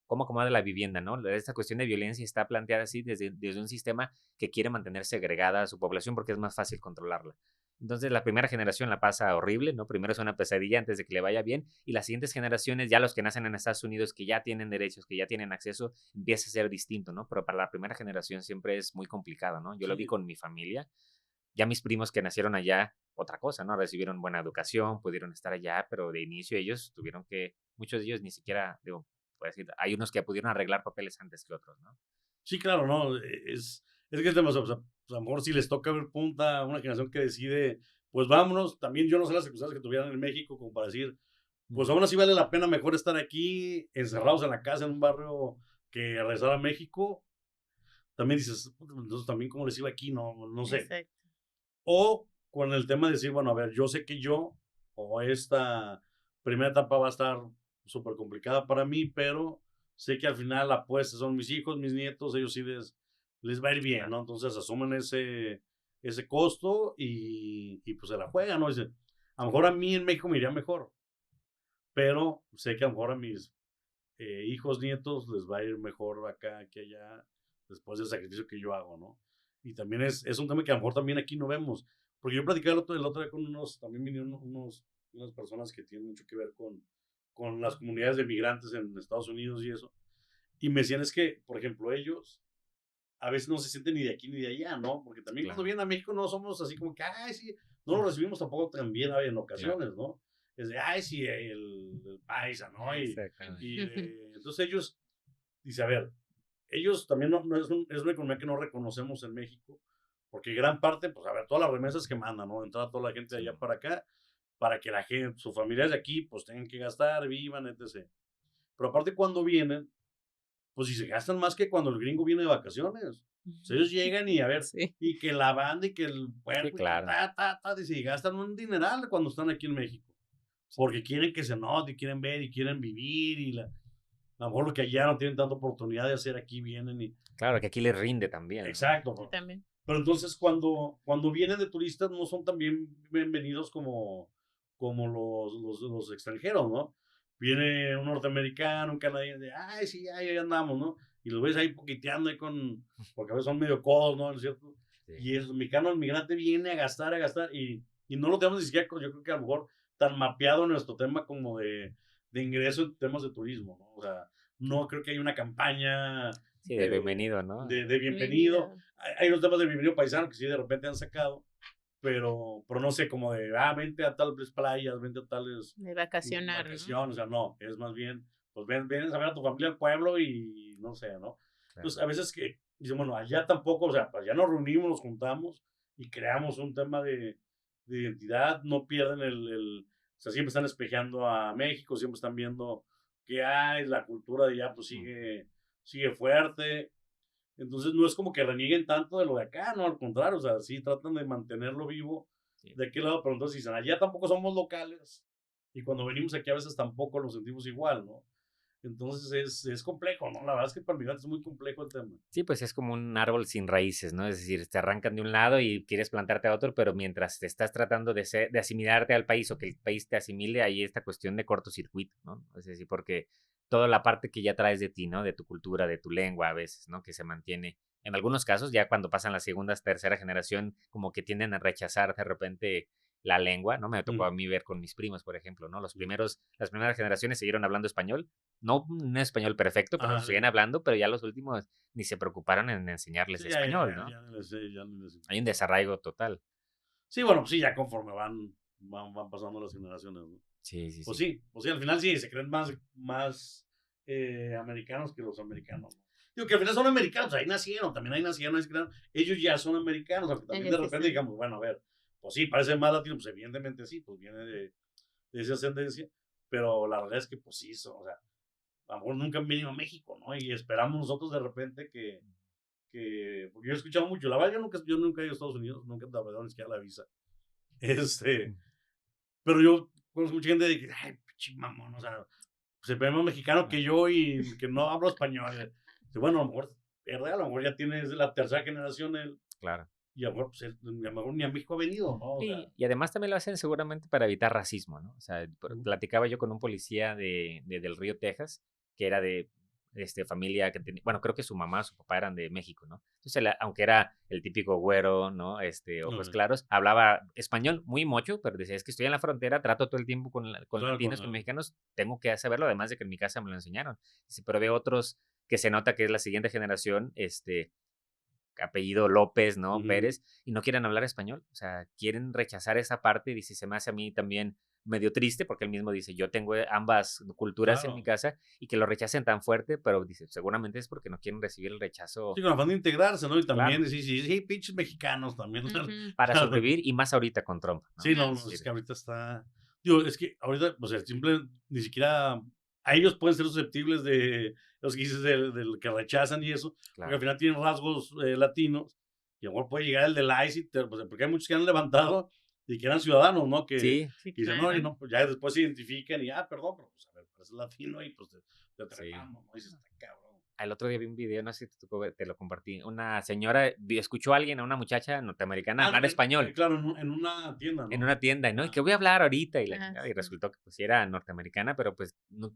cómo acomoda la vivienda, ¿no? Esta cuestión de violencia está planteada así desde un sistema que quiere mantener segregada a su población porque es más fácil controlarla. Entonces, la primera generación la pasa horrible, ¿no? Primero es una pesadilla antes de que le vaya bien, y las siguientes generaciones, ya los que nacen en Estados Unidos, que ya tienen derechos, que ya tienen acceso, empieza a ser distinto, ¿no? Pero para la primera generación siempre es muy complicado, ¿no? Yo lo vi sí. con mi familia, ya mis primos que nacieron allá, otra cosa, ¿no? Recibieron buena educación, pudieron estar allá, pero de inicio ellos tuvieron que, muchos de ellos ni siquiera, digo, puedo decir, hay unos que pudieron arreglar papeles antes que otros, ¿no? Sí, claro, ¿no? Es que es demasiado, o sea, pues, a lo mejor si les toca ver punta a una generación que decide, pues vámonos, también yo no sé las circunstancias que tuvieran en México como para decir, pues Ujú. aún así vale la pena mejor estar aquí, encerrados en la casa, en un barrio, que regresar a México. También dices, "Puta, entonces también cómo les iba aquí, no sé. Exacto. O con el tema de decir, bueno, a ver, yo sé que o esta primera etapa va a estar súper complicada para mí, pero sé que al final la apuesta son mis hijos, mis nietos, ellos sí les va a ir bien, Claro. ¿no? Entonces asumen ese costo y pues se la juegan, ¿no? Dice, a lo mejor a mí en México me iría mejor, pero sé que a lo mejor a mis hijos, nietos, les va a ir mejor acá que allá después del sacrificio que yo hago, ¿no? Y también es un tema que a lo mejor también aquí no vemos, porque yo platicaba el otro día con también vinieron unas personas que tienen mucho que ver con las comunidades de migrantes en Estados Unidos y eso, y me decían es que, por ejemplo, ellos a veces no se sienten ni de aquí ni de allá, ¿no? Porque Sí, también cuando claro. vienen a México no somos así como que, ay, sí, no lo recibimos tampoco tan bien en Claro. ocasiones, ¿no? Es de, ay, sí, el paisa, ¿no? Exactamente. Entonces ellos, dice, a ver, ellos también no es una economía que no reconocemos en México, porque gran parte, pues a ver, todas las remesas que mandan, ¿no? Entrada toda la gente de Sí, allá para acá, para que la gente, sus familiares de aquí, pues tengan que gastar, vivan, etc. Pero aparte cuando vienen, pues si se gastan más que cuando el gringo viene de vacaciones. O sea, ellos llegan y a ver, Sí, y que la banda y que el sí, puerco y que claro. dice, y gastan un dineral cuando están aquí en México. Porque quieren que se note, y quieren ver, y quieren vivir, a lo mejor lo que allá no tienen tanta oportunidad de hacer aquí vienen y, Claro, que aquí le rinde también, ¿no? sí, exacto. también. Pero entonces cuando vienen de turistas no son tan bienvenidos como los extranjeros, ¿no? Viene un norteamericano, un canadiense, ay, sí, ahí andamos, ¿no? Y los ves ahí poquiteando ahí porque a veces son medio codos, ¿no? ¿No es cierto? Sí. Y el mexicano, el migrante viene a gastar, y no lo tenemos ni siquiera, yo creo que a lo mejor tan mapeado nuestro tema como de ingreso en temas de turismo, ¿no? O sea, no creo que haya una campaña Sí, de de, bienvenido, ¿no? de bienvenido. Bienvenido. Hay los temas de bienvenido paisano que sí de repente han sacado, pero no sé, como de, vente a tales playas, vente a tales De vacacionar, ¿no? vacaciones, o sea, no, es más bien, pues ven a ver a tu familia al pueblo y no sé, ¿no? Claro. Entonces, a veces que dicen, bueno, allá tampoco, o sea, pues ya nos reunimos, nos juntamos y creamos un tema de identidad, no pierden o sea, siempre están espejeando a México, siempre están viendo que hay, la cultura de allá pues Mm, sigue fuerte, entonces no es como que renieguen tanto de lo de acá, no, al contrario, o sea, sí tratan de mantenerlo vivo sí. de aquel lado, pero entonces dicen, allá tampoco somos locales y cuando venimos aquí a veces tampoco lo sentimos igual, ¿no? Entonces es complejo, ¿no? La verdad es que para el migrante es muy complejo el tema. Sí, pues es como un árbol sin raíces, ¿no? Es decir, te arrancan de un lado y quieres plantarte a otro, pero mientras te estás tratando de asimilarte al país o que el país te asimile, hay esta cuestión de cortocircuito, ¿no? Es decir, porque toda la parte que ya traes de ti, ¿no? De tu cultura, de tu lengua a veces, ¿no? Que se mantiene. En algunos casos, ya cuando pasan la segunda, tercera generación, como que tienden a rechazar de repente la lengua, ¿no? Me tocó a mí ver con mis primos, por ejemplo, ¿no? Las primeras generaciones siguieron hablando español, no un español perfecto, pero Ajá, siguen hablando, pero ya los últimos ni se preocuparon en enseñarles sí, español, ¿no? ya ni les sé, ya ni les Hay un importa. desarraigo total. Sí, bueno, pues sí, ya conforme van pasando las generaciones, ¿no? Sí, sí, Pues sí. sí, pues sí, al final sí, se creen más americanos que los americanos, ¿no? Digo que al final son americanos, ahí nacieron, ahí se crearon. Ellos ya son americanos, aunque también de Ellos sí repente son. digamos, bueno, a ver, pues sí, parece más latino, pues evidentemente sí, pues viene de esa ascendencia, pero la verdad es que pues sí, o sea, a lo mejor nunca han venido a México, ¿no? Y esperamos nosotros de repente porque yo he escuchado mucho, la verdad yo nunca he ido a Estados Unidos, nunca la verdad ni siquiera la visa, este, Mm, pero yo conozco mucha gente de que, ay, pinche mamón, o sea, se ve más mexicano que yo y que no hablo español. Bueno, a lo mejor, ¿verdad? A lo mejor ya tienes la tercera generación claro. y a lo mejor, pues, a lo mejor ni a México ha venido, ¿no? O sea, Y además también lo hacen seguramente para evitar racismo, ¿no? O sea, ujú, platicaba yo con un policía del Río, Texas, que era de familia que tenía, bueno, creo que su mamá, su papá eran de México, ¿no? Entonces, aunque era el típico güero, ¿no? Ojos ok, claros, hablaba español muy mocho, pero decía, es que estoy en la frontera, trato todo el tiempo con claro, latinos, con mexicanos, tengo que saberlo, además de que en mi casa me lo enseñaron. Dice, pero veo otros que se nota que es la siguiente generación, apellido López, ¿no? ujú, Pérez, y no quieren hablar español. O sea, quieren rechazar esa parte. Dice, se me hace a mí también medio triste porque él mismo dice, yo tengo ambas culturas en mi claro. casa y que lo rechacen tan fuerte, pero dice, seguramente es porque no quieren recibir el rechazo, Sí, con afán de integrarse, ¿no? Y también claro, decir, sí, sí, pinches mexicanos también. Ujú. para sobrevivir y más ahorita con Trump, ¿no? Sí, no, Ujú. no, Es es decir, que ahorita está. Digo, es que ahorita, o sea, simple, ni siquiera. A ellos pueden ser susceptibles de los que dices del que rechazan y eso, porque claro. al final tienen rasgos latinos, y a lo mejor puede llegar el del ICE, pues, porque hay muchos que han levantado y que eran ciudadanos, ¿no? Sí, Sí, Que dicen, no, y claro. no, pues ya después se identifican y, perdón, pero pues a ver, pareces latino y pues te sí. tratamos, ¿no? Y dices, está cabrón. El otro día vi un video, no sé si te tocó te lo compartí. Una señora escuchó a alguien, a una muchacha norteamericana Ah, no, hablar español claro, en una tienda, en ¿no? una tienda, ¿no? Y Ah, que voy a hablar ahorita y la Ah, chingada, y sí. resultó que pues sí era norteamericana, pero pues no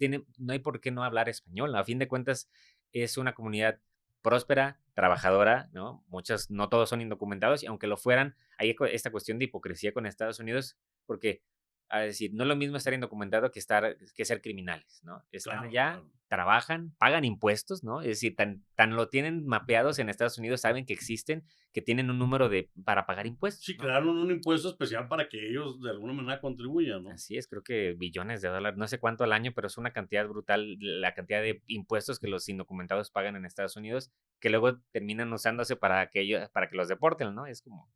hay por qué no hablar español. A fin de cuentas es una comunidad próspera, trabajadora, ¿no? Muchos, no todos son indocumentados y aunque lo fueran, hay esta cuestión de hipocresía con Estados Unidos porque a decir, no es lo mismo estar indocumentado que ser criminales, ¿no? Están claro, allá, claro. trabajan, pagan impuestos, ¿no? Es decir, tan lo tienen mapeados en Estados Unidos, saben que existen, que tienen un número para pagar impuestos, Sí, ¿no? crearon un impuesto especial para que ellos de alguna manera contribuyan, ¿no? Así es, creo que billones de dólares, no sé cuánto al año, pero es una cantidad brutal la cantidad de impuestos que los indocumentados pagan en Estados Unidos, que luego terminan usándose para que los deporten, ¿no? Es como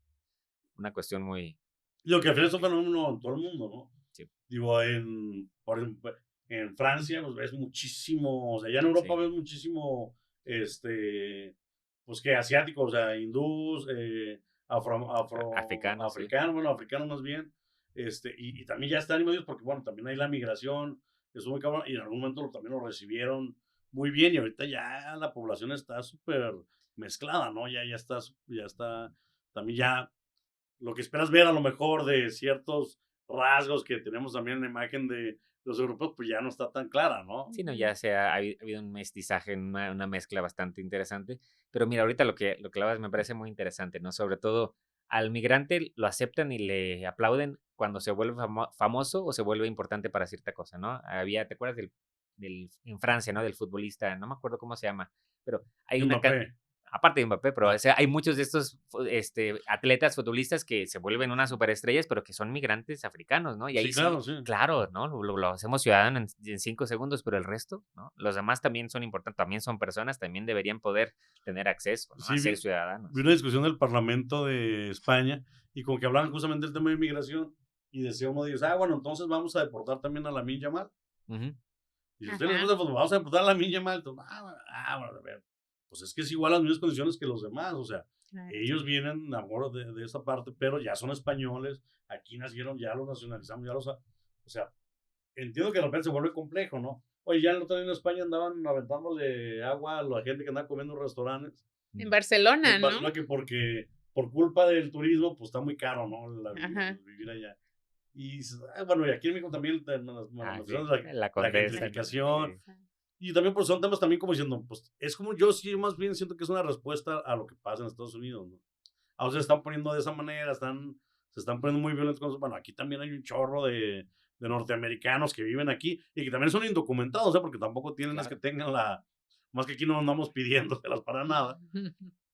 una cuestión muy Lo que al final es un difícil. fenómeno en todo el mundo, ¿no? Sí, Digo, por ejemplo, en Francia, pues ves muchísimo, o sea, ya en Europa sí, ves muchísimo, pues que asiáticos, o sea, hindús, africanos, sí, africanos, bueno, africanos más bien, y también ya están invadidos porque, bueno, también hay la migración, es muy cabrón, y en algún momento también lo recibieron muy bien, y ahorita ya la población está súper mezclada, ¿no? Ya está, también ya lo que esperas ver a lo mejor de ciertos rasgos que tenemos también en la imagen de los europeos, pues ya no está tan clara, ¿no? sí, no, Ujú. ya ha habido un mestizaje, una mezcla bastante interesante, pero mira, ahorita lo que hablas me parece muy interesante, ¿no? Sobre todo al migrante lo aceptan y le aplauden cuando se vuelve famoso o se vuelve importante para cierta cosa, ¿no? ¿Te acuerdas en Francia, ¿no? Del futbolista, no me acuerdo cómo se llama, pero hay Mbappé. aparte de Mbappé, pero o Ah, sea, hay muchos de estos atletas, futbolistas que se vuelven unas superestrellas, pero que son migrantes africanos, ¿no? Y sí, ahí sí, claro, sí. claro, ¿no? Lo hacemos ciudadano en 5 segundos, pero el resto, ¿no? Los demás también son importantes, también son personas, también deberían poder tener acceso, ¿no? A Sí, ser vi ciudadanos. una discusión del Parlamento de España y como que hablaban justamente del tema de inmigración y decía uno de ellos, bueno, entonces vamos a deportar también a Lamine Yamal. Ujú, Y si a ustedes les Ajá. gusta el fútbol, vamos a deportar a Lamine Yamal. Entonces, bueno, a ver, pues es que es igual a las mismas condiciones que los demás, o sea, Claro. ellos sí, vienen a favor de esta parte, pero ya son españoles, aquí nacieron, ya los nacionalizamos, o sea, entiendo que de repente se vuelve complejo, ¿no? Oye, ya el otro día en España andaban aventándole agua a la gente que andaba comiendo en restaurantes. En En Barcelona, ¿no? Barcelona, que porque por culpa del turismo, pues está muy caro, ¿no? Ajá. Vivir allá. Y bueno, y aquí en México también Sí, la, la la Condesa, ¿no? gentrificación. Sí. Y también pues son temas también como diciendo, pues es como yo sí más bien siento que es una respuesta a lo que pasa en Estados Unidos, ¿no? A veces se están poniendo de esa manera, se están poniendo muy violentos con eso. Bueno, aquí también hay un chorro de norteamericanos que viven aquí y que también son indocumentados, ¿eh? Porque tampoco tienen es que Claro. tengan más que aquí no andamos pidiéndoselas para nada.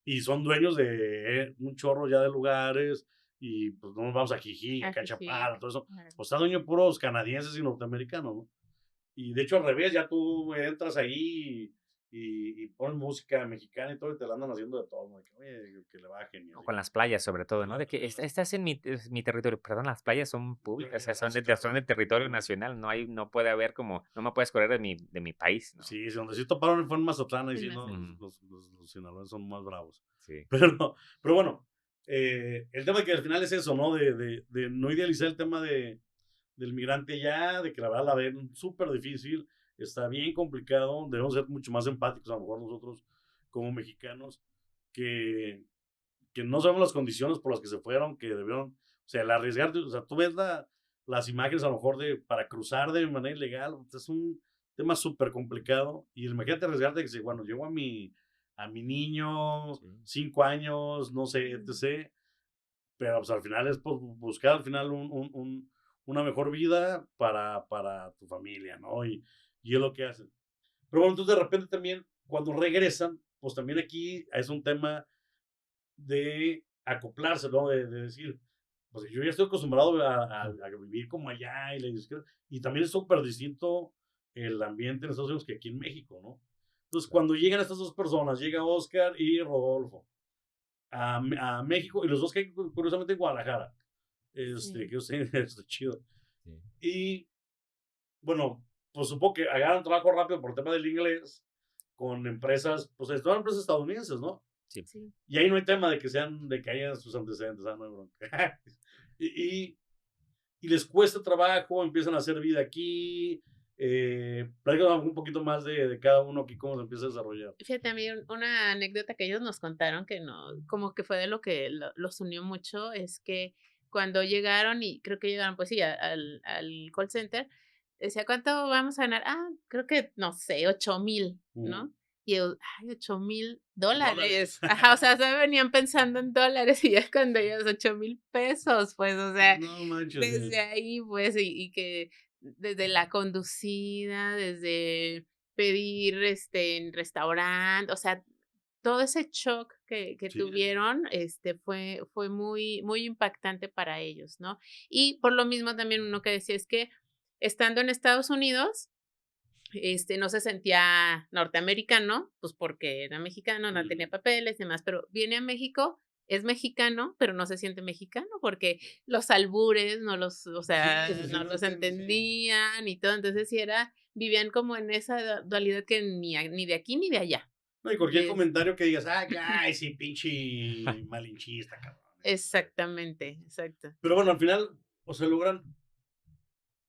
Y son dueños de un chorro ya de lugares y pues no nos vamos a Jijica, Aquí sí. Chapala, todo eso. Claro. Pues está dueño de puros canadienses y norteamericanos, ¿no? Y de hecho al revés, ya tú entras ahí y pones música mexicana y todo y te la andan haciendo de todo, ¿no? De que, oye, que le bajen y O así. con las playas, sobre todo, ¿no? De que estás en mi territorio, perdón, las playas son públicas, o sea, son de territorio nacional, no puede haber como, no me puedes correr de mi país, ¿no? Sí, donde sí toparon fue en Mazatlán, ahí En sí, ¿no? Mazatlán. Los sinaloenses son más bravos. Sí. Pero bueno, el tema de que al final es eso, ¿no? De no idealizar el tema del migrante ya, de que la verdad la ven súper difícil, está bien complicado, debemos ser mucho más empáticos a lo mejor nosotros como mexicanos, que, que no sabemos las condiciones por las que se fueron, que debieron, o sea, el arriesgarte, o sea, tú ves las imágenes a lo mejor para cruzar de manera ilegal, es un tema súper complicado, y imagínate arriesgarte que si, bueno, llevo a mi niño, Sí. 5 años, no sé, etc., pero pues al final es pues, buscar al final una mejor vida para tu familia, ¿no? Y es lo que hacen. Pero bueno, entonces de repente también, cuando regresan, pues también aquí es un tema de acoplarse, ¿no? De decir, pues yo ya estoy acostumbrado a vivir como allá y también es súper distinto el ambiente en Estados Unidos que aquí en México, ¿no? Entonces, Claro. cuando llegan estas dos personas, llega Oscar y Rodolfo a México, y los dos que curiosamente en Guadalajara, Sí. que yo sé, está chido. Sí. Y bueno, pues supongo que agarran trabajo rápido por el tema del inglés con empresas, pues todas empresas estadounidenses, ¿no? Sí. Sí. Y ahí no hay tema de que hayan sus antecedentes, no hay bronca. y, y les cuesta trabajo, empiezan a hacer vida aquí. Platícanos un poquito más de cada uno aquí, cómo se empieza a desarrollar. Fíjate, a mí una anécdota que ellos nos contaron que no, como que fue de lo que los unió mucho, es que cuando llegaron, y creo que llegaron, pues sí, al call center, decía, ¿cuánto vamos a ganar? Ah, creo que, no sé, 8,000, ¿no? Y ellos, ay, $8,000. Dólares. Ajá, o sea, se venían pensando en dólares y ya cuando ellos 8,000 pesos, pues, o sea, No manches. desde ahí, pues, y que desde la conducida, desde pedir, en restaurante, o sea, todo ese shock que Sí. tuvieron, fue muy muy impactante para ellos, ¿no? Y por lo mismo también uno que decía es que estando en Estados Unidos, no se sentía norteamericano, pues, porque era mexicano, no tenía papeles y demás, pero viene a México, es mexicano, pero no se siente mexicano, porque los albures no los, o sea, Sí, no los sí. entendían y todo, entonces sí vivían como en esa dualidad que ni de aquí ni de allá. No, y cualquier Es comentario que digas, ay, sí, pinche malinchista, cabrón. exactamente, exacto. Pero bueno, al final, o se logran,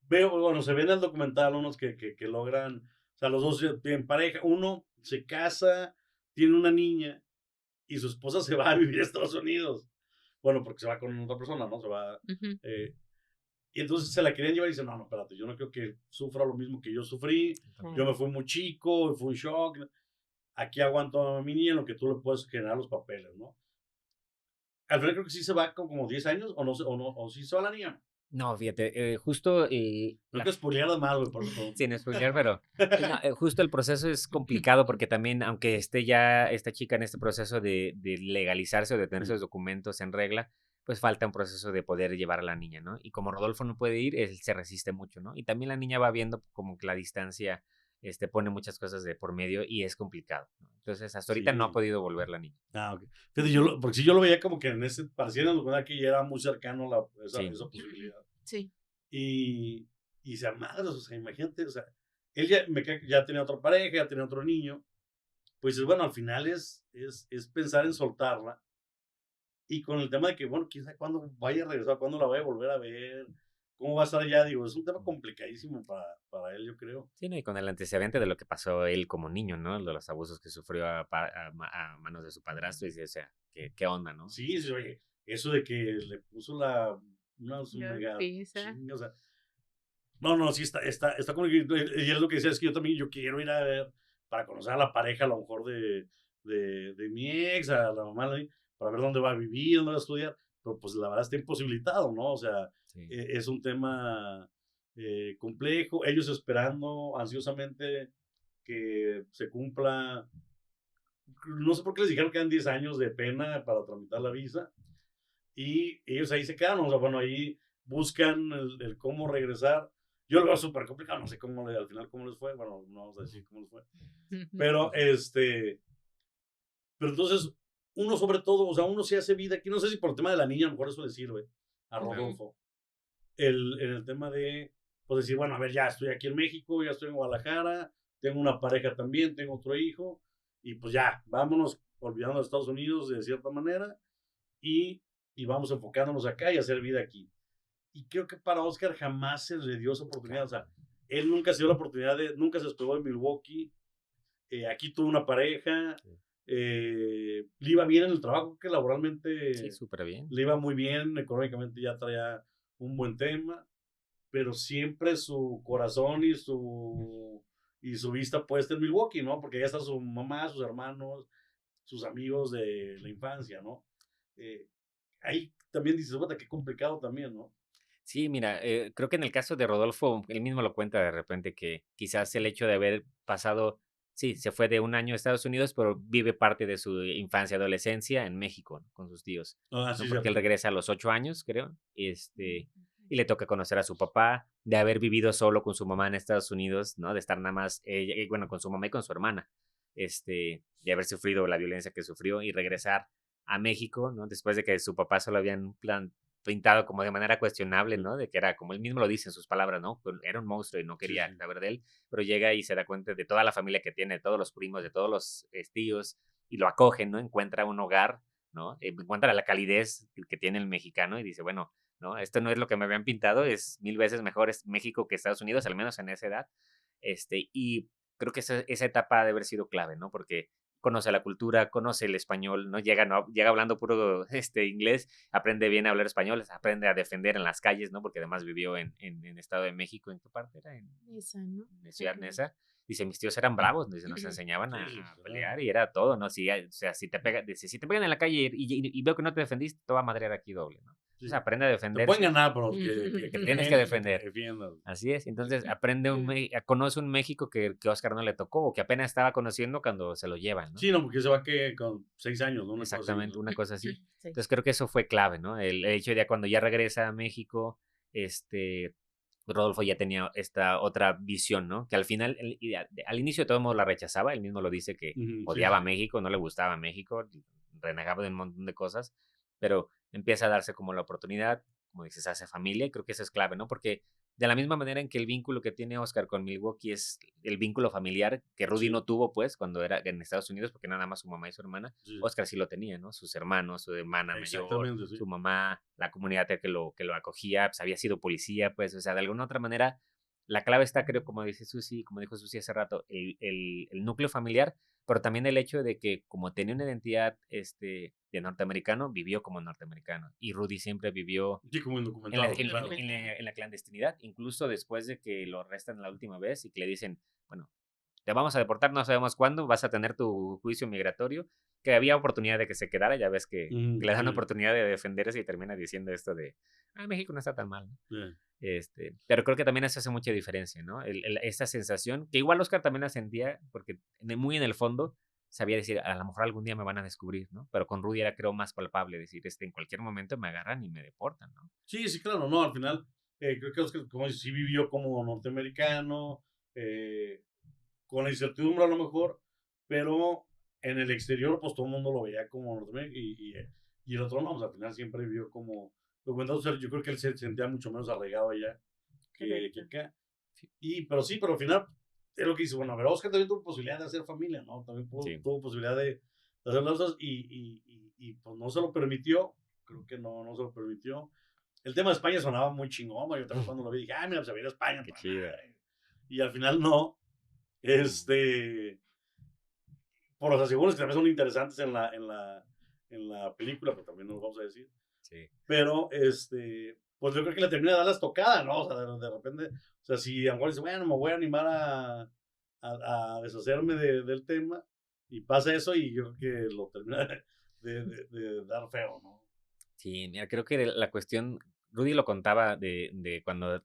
bueno, se ve en el documental unos que logran, o sea, los dos tienen pareja, uno se casa, tiene una niña, y su esposa se va a vivir a Estados Unidos. Bueno, porque se va con otra persona, ¿no? Se va. Ujú. Y entonces se la querían llevar y dicen, no, no, espérate, yo no quiero que sufra lo mismo que yo sufrí. Yo me fui muy chico, fue un shock. Aquí aguanto a mi niña en lo que tú le puedes generar los papeles, ¿no? Al final creo que sí se va con como 10 años, o no, o no, o sí se va la niña. No, fíjate, justo No quiero spoilear de más, güey, por eso pregunto. sin spoilear, pero no, justo el proceso es complicado porque también, aunque esté ya esta chica en este proceso de legalizarse o de tener sus documentos en regla, pues falta un proceso de poder llevar a la niña, ¿no? Y como Rodolfo no puede ir, él se resiste mucho, ¿no? Y también la niña va viendo como que la distancia pone muchas cosas de por medio y es complicado, ¿no? Entonces, hasta ahorita no ha Sí. podido volver la niña. Ah, ok. Fíjate, porque si yo lo veía como que parecía en el documental que ya era muy cercano Sí. esa posibilidad. Sí. Y se madres, o sea, imagínate, o sea, él ya tenía otra pareja, ya tenía otro niño, pues bueno, al final es pensar en soltarla, y con el tema de que, bueno, quién sabe cuándo vaya a regresar, cuándo la vaya a volver a ver, cómo va a estar allá, digo, es un tema complicadísimo para él, yo creo. Sí, ¿no? Y con el antecedente de lo que pasó él como niño, ¿no? De los abusos que sufrió a manos de su padrastro, y dice, o sea, ¿qué onda, no? Sí, sí, oye, eso de que le puso una su mega Pizza. chinga, o sea, no, sí está como, y es lo que decía, es que yo quiero ir a ver, para conocer a la pareja, a lo mejor de mi ex, a la mamá, para ver dónde va a vivir, dónde va a estudiar, pero pues la verdad está imposibilitado, ¿no? O sea, Sí. es un tema complejo, ellos esperando ansiosamente que se cumpla, no sé por qué les dijeron que eran 10 años de pena para tramitar la visa, y ellos ahí se quedaron, o sea, bueno, ahí buscan el cómo regresar. Yo lo veo súper complicado, no sé al final cómo les fue, bueno, no vamos a decir cómo les fue, pero pero entonces, uno sobre todo, o sea, uno sí hace vida aquí, no sé si por el tema de la niña, a lo mejor eso le sirve a Rodolfo, en el tema de, pues decir, bueno, a ver, ya estoy aquí en México, ya estoy en Guadalajara, tengo una pareja también, tengo otro hijo, y pues ya, vámonos olvidando de Estados Unidos de cierta manera, y, y vamos enfocándonos acá y hacer vida aquí. Y creo que para Oscar jamás se le dio esa oportunidad, o sea, él nunca se dio la oportunidad nunca se despegó de Milwaukee, aquí tuvo una pareja, Sí. Le iba bien en el trabajo, que Sí, laboralmente súper bien. le iba muy bien, económicamente ya traía un buen tema, pero siempre su corazón y su vista puesta en Milwaukee, ¿no? Porque ya está su mamá, sus hermanos, sus amigos de la infancia, ¿no? Eh, ahí también dices, puta, qué complicado también, ¿no? Sí, mira, creo que en el caso de Rodolfo, él mismo lo cuenta de repente que quizás el hecho de haber pasado, sí, se fue de un año a Estados Unidos, pero vive parte de su infancia, adolescencia en México, ¿no? Con sus tíos, Ah, ¿no? sí, Porque él cierto. regresa a los 8 años, creo, y le toca conocer a su papá, de haber vivido solo con su mamá en Estados Unidos, ¿no? De estar nada más, bueno, con su mamá y con su hermana, de haber sufrido la violencia que sufrió y regresar a México, ¿no? Después de que su papá solo habían pintado como de manera cuestionable, Sí, ¿no? De que era, como él mismo lo dice en sus palabras, ¿no? Era un monstruo y no sí, quería sí. saber de él, pero llega y se da cuenta de toda la familia que tiene, de todos los primos, de todos los tíos, y lo acogen, ¿no? Encuentra un hogar, ¿no? Encuentra la calidez que tiene el mexicano y dice, bueno, ¿no? Esto no es lo que me habían pintado, es 1000 veces mejor es México que Estados Unidos, al menos en esa edad. Y creo que esa etapa ha de haber sido clave, ¿no? Porque conoce la cultura, conoce el español, ¿no? Llega hablando puro inglés, aprende bien a hablar español, aprende a defender en las calles, ¿no? Porque además vivió en Estado de México, ¿en qué parte era? Esa, ¿no? En Ciudad Neza. Dice, mis tíos eran bravos, dice, nos enseñaban Sí, sí, a pues, pelear y era todo, ¿no? Si, o sea, dice, si te pegan en la calle y veo que no te defendiste, te va a madrear aquí doble, ¿no? Entonces sí. aprende a Te pueden defenderse, ganar, pero que que tienes que defiendan, que te defender. defiendan. Así es, entonces conoce un México que Oscar no le tocó o que apenas estaba conociendo cuando se lo llevan, ¿no? Sí, no, porque se va que con 6 años, ¿no? Una cosa así, Exactamente, ¿no? una cosa así. Sí. Entonces creo que eso fue clave, ¿no? El hecho de cuando ya regresa a México, Rodolfo ya tenía esta otra visión, ¿no? Que al final, al inicio de todo modo la rechazaba, él mismo lo dice que Ujú, sí, odiaba a sí. México, no le gustaba México, renegaba de un montón de cosas, pero empieza a darse como la oportunidad, como dices, hace familia y creo que eso es clave, ¿no? Porque de la misma manera en que el vínculo que tiene Oscar con Milwaukee es el vínculo familiar que Rudy Sí, no tuvo, pues, cuando era en Estados Unidos, porque nada más su mamá y su hermana, sí. Oscar sí lo tenía, ¿no? Sus hermanos, su hermana mayor, Exactamente, sí. su mamá, la comunidad que lo acogía, pues había sido policía, pues, o sea, de alguna otra manera, la clave está, creo, como dice Susi, como dijo Susi hace rato, el núcleo familiar, pero también el hecho de que como tenía una identidad de norteamericano, vivió como norteamericano. Y Rudy siempre vivió Sí, como en la, indocumentado, en, la- claro. en la- en la clandestinidad, incluso después de que lo arrestan la última vez y que le dicen, bueno, te vamos a deportar, no sabemos cuándo, vas a tener tu juicio migratorio, que había oportunidad de que se quedara, ya ves que Ujú, le dan sí, oportunidad de defenderse y termina diciendo esto de, México no está tan mal, ¿no? sí. Pero creo que también eso hace mucha diferencia, ¿no? Esa sensación, que igual Oscar también la sentía, porque muy en el fondo sabía decir, a lo mejor algún día me van a descubrir, ¿no? Pero con Rudy era, creo, más palpable decir, en cualquier momento me agarran y me deportan, ¿no? Sí, sí, claro, no, al final, creo que Oscar, como dices, sí vivió como norteamericano, eh, con la incertidumbre a lo mejor, pero en el exterior, pues todo el mundo lo veía como norteamericano y el otro no, pues al final siempre vivió como documentado. O sea, yo creo que él se sentía mucho menos arraigado allá que Correcto. acá. Pero al final, es lo que dice, bueno, a ver, Oscar también tuvo posibilidad de hacer familia, ¿no? También Sí. tuvo posibilidad de hacer las cosas pues no se lo permitió, creo que no se lo permitió. el tema de España sonaba muy chingón, güey. Yo también cuando lo vi dije, mira, pues a ver España. Qué chido. Y al final no. Por los asegúros que también son interesantes en la película, pero también no lo vamos a decir. Sí. Pero, pues yo creo que le termina de dar las tocadas, ¿no? O sea, de repente, o sea, si a lo mejor dice, bueno, me voy a animar a deshacerme del tema, y pasa eso, y yo creo que lo termina de dar feo, ¿no? Sí, mira, creo que la cuestión, Rudy lo contaba de cuando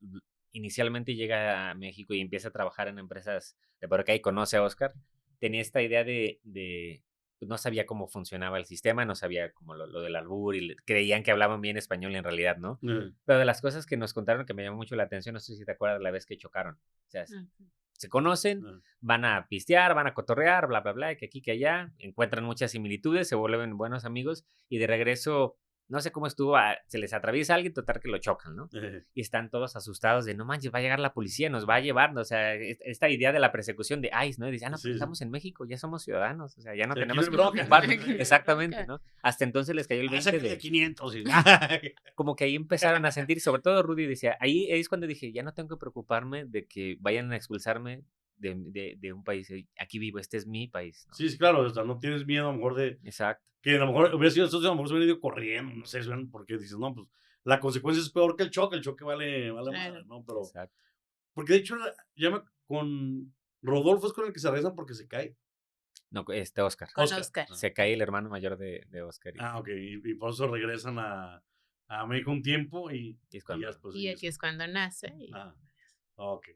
inicialmente llega a México y empieza a trabajar en empresas de por acá y conoce a Oscar, tenía esta idea pues, no sabía cómo funcionaba el sistema, no sabía como lo del albur y creían que hablaban bien español y en realidad no. Pero de las cosas que nos contaron que me llamó mucho la atención, no sé si te acuerdas la vez que chocaron. O sea, se conocen, van a pistear, van a cotorrear, bla, bla, bla, que aquí, que allá, encuentran muchas similitudes, se vuelven buenos amigos y de regreso, no sé cómo estuvo, se les atraviesa alguien, total que lo chocan, ¿no? Y están todos asustados de, no manches, va a llegar la policía, nos va a llevar, o sea, esta idea de la persecución de ICE, ¿no? Y dice, no, pues estamos en México, ya somos ciudadanos, o sea, ya no tenemos que preocupar. Exactamente, ¿no? Hasta entonces les cayó el 20 de 500. como que ahí empezaron a sentir, sobre todo Rudy decía, ahí es cuando dije, ya no tengo que preocuparme de que vayan a expulsarme de un país, aquí vivo, este es mi país, ¿no? Sí, claro, o sea, no tienes miedo a lo mejor de... Exacto. Que a lo mejor hubiera sido entonces, a lo mejor se hubieran ido corriendo, no sé, porque dices, no, pues la consecuencia es peor que el choque vale madre, ¿no? Pero, exacto. porque de hecho, con Rodolfo es con el que se arrestan porque se cae. No, Oscar. Con Oscar. Se cae el hermano mayor de Oscar. Ok, y por eso regresan a México un tiempo y es cuando, y aquí es cuando nace. Ok.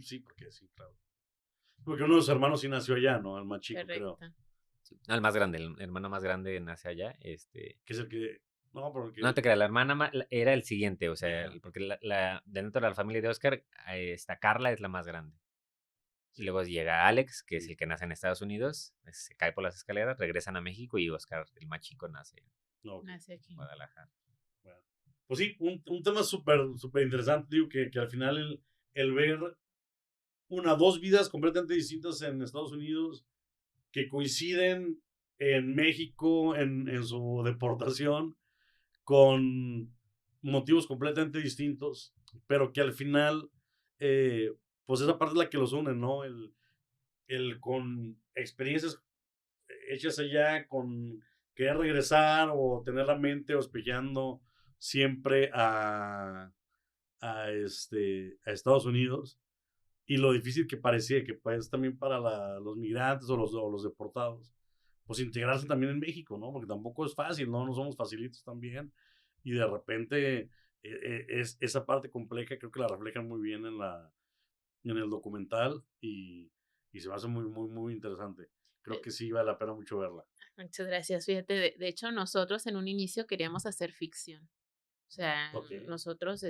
Sí, porque sí, claro. Porque uno de los hermanos sí nació allá, ¿no? El más chico, Correcto. creo. No, el más grande, el hermano más grande nace allá. Que es el que... porque... No te creas, la hermana era el siguiente, o sea, porque dentro de la familia de Oscar, está Carla, es la más grande. Y luego llega Alex, que es el que nace en Estados Unidos, se cae por las escaleras, regresan a México y Oscar, el más chico, nace aquí. en Guadalajara. Bueno, pues sí, un tema súper interesante, digo, que al final el ver dos vidas completamente distintas en Estados Unidos que coinciden en México en su deportación con motivos completamente distintos, pero que al final, pues esa parte es la que los une, ¿no? El con experiencias hechas allá, con querer regresar o tener la mente hospedeando siempre a Estados Unidos, y lo difícil que parecía que pues también para los migrantes o los deportados, pues integrarse también en México, ¿no? Porque tampoco es fácil, ¿no? No somos facilitos también, y de repente esa parte compleja creo que la reflejan muy bien en el documental, y se me hace muy, muy, muy interesante. Creo que sí vale la pena mucho verla. Muchas gracias. Fíjate, de hecho nosotros en un inicio queríamos hacer ficción. O sea, nosotros,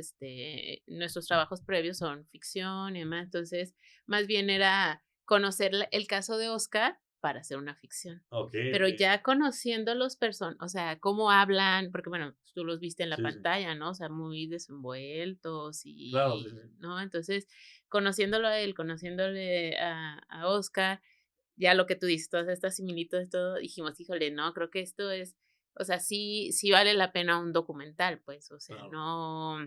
nuestros trabajos previos son ficción y demás, entonces más bien era conocer el caso de Oscar para hacer una ficción. Pero ya conociendo los o sea, cómo hablan, porque bueno, tú los viste en la pantalla, ¿no? O sea, muy desenvueltos y, claro, ¿no? Entonces, conociéndolo a él, conociéndole a Oscar, ya lo que tú dices, todas estas similitudes, todo, dijimos, híjole, no, creo que esto es, o sea, sí vale la pena un documental, pues, o sea, no...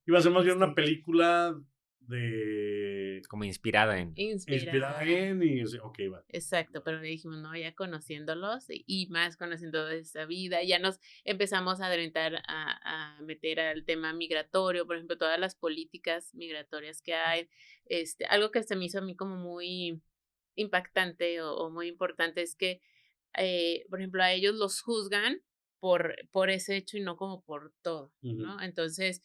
Iba a ser más bien una película de... Como inspirada en... Inspirada en y... Ok, va. Exacto, pero le dijimos, no, ya conociéndolos y más conociendo de esta vida, ya nos empezamos a adelantar a meter al tema migratorio, por ejemplo, todas las políticas migratorias que hay, algo que se me hizo a mí como muy impactante o muy importante es que, por ejemplo, a ellos los juzgan por ese hecho y no como por todo, ¿no? Entonces,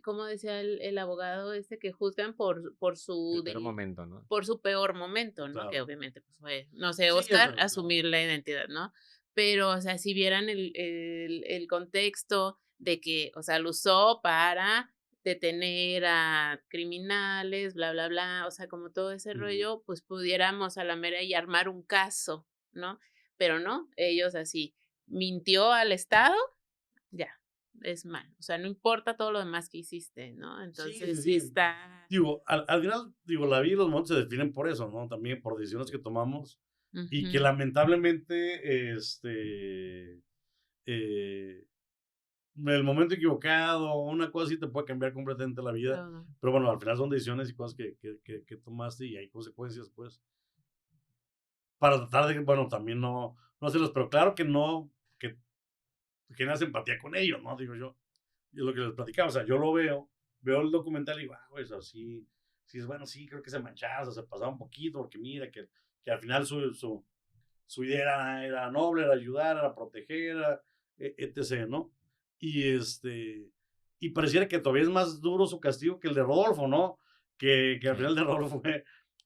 como decía el abogado que juzgan por su peor momento, ¿no? Por su peor momento, ¿no? Claro. Que obviamente pues fue, no sé, Oscar, asumir la identidad, ¿no? Pero, o sea, si vieran el contexto de que, o sea, lo usó para detener a criminales, bla, bla, bla, o sea, como todo ese rollo, pues pudiéramos a la mera y armar un caso, ¿no? Pero no, ellos así, mintió al Estado, ya, es mal, o sea, no importa todo lo demás que hiciste, ¿no? Entonces sí está... Digo, al final, la vida y los montes se definen por eso, ¿no? También por decisiones que tomamos y que lamentablemente, el momento equivocado, una cosa sí te puede cambiar completamente la vida. Todo. Pero bueno, al final son decisiones y cosas que tomaste y hay consecuencias, pues, para tratar de, bueno, también no hacerlos, pero claro que no, que generas empatía con ellos, ¿no? Digo yo, es lo que les platicaba, o sea, yo lo veo el documental y digo, güey, eso sí, sí es bueno, sí, creo que se manchaba, o sea, se pasaba un poquito, porque mira, que al final su idea era noble, era ayudar, era proteger, etc., ¿no? Y y pareciera que todavía es más duro su castigo que el de Rodolfo, ¿no? Que al Sí, final de Rodolfo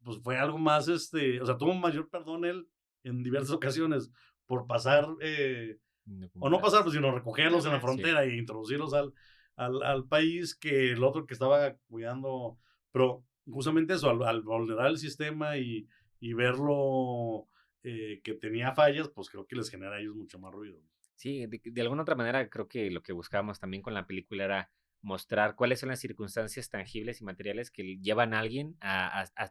pues fue algo más, o sea, tuvo mayor perdón él en diversas ocasiones por pasar, o no pasar, indocumentados. pues, sino recogerlos Nada en la más. Sí, frontera e introducirlos al país, que el otro que estaba cuidando, pero justamente eso, al vulnerar el sistema y verlo que tenía fallas, pues creo que les genera a ellos mucho más ruido. sí, de alguna otra manera creo que lo que buscábamos también con la película era mostrar cuáles son las circunstancias tangibles y materiales que llevan a alguien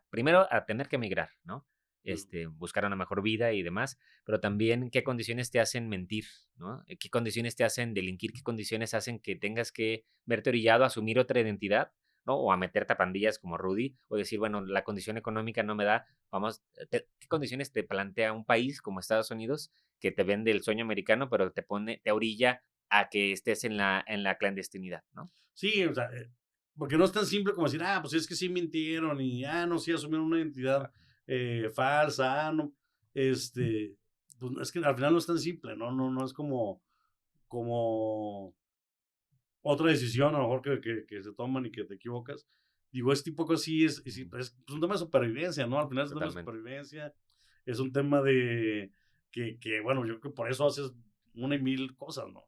primero a tener que emigrar, ¿no? Claro. Buscar una mejor vida y demás, pero también qué condiciones te hacen mentir, ¿no? Qué condiciones te hacen delinquir, qué condiciones hacen que tengas que verte orillado a asumir otra identidad, ¿no? O a meterte a pandillas como Rudy, o decir, bueno, la condición económica no me da, ¿qué condiciones te plantea un país como Estados Unidos que te vende el sueño americano, pero te orilla a que estés en la clandestinidad, ¿no? Sí, o sea, porque no es tan simple como decir, pues es que sí mintieron y, no, sí asumieron una identidad falsa, no, pues es que al final no es tan simple, ¿no? No es como otra decisión a lo mejor que se toman y que te equivocas. Digo, este tipo de cosas sí sí, Ujú. es un tema de supervivencia, ¿no? Al final es un tema de Totalmente. supervivencia, es un tema de bueno, yo creo que por eso haces una y mil cosas, ¿no?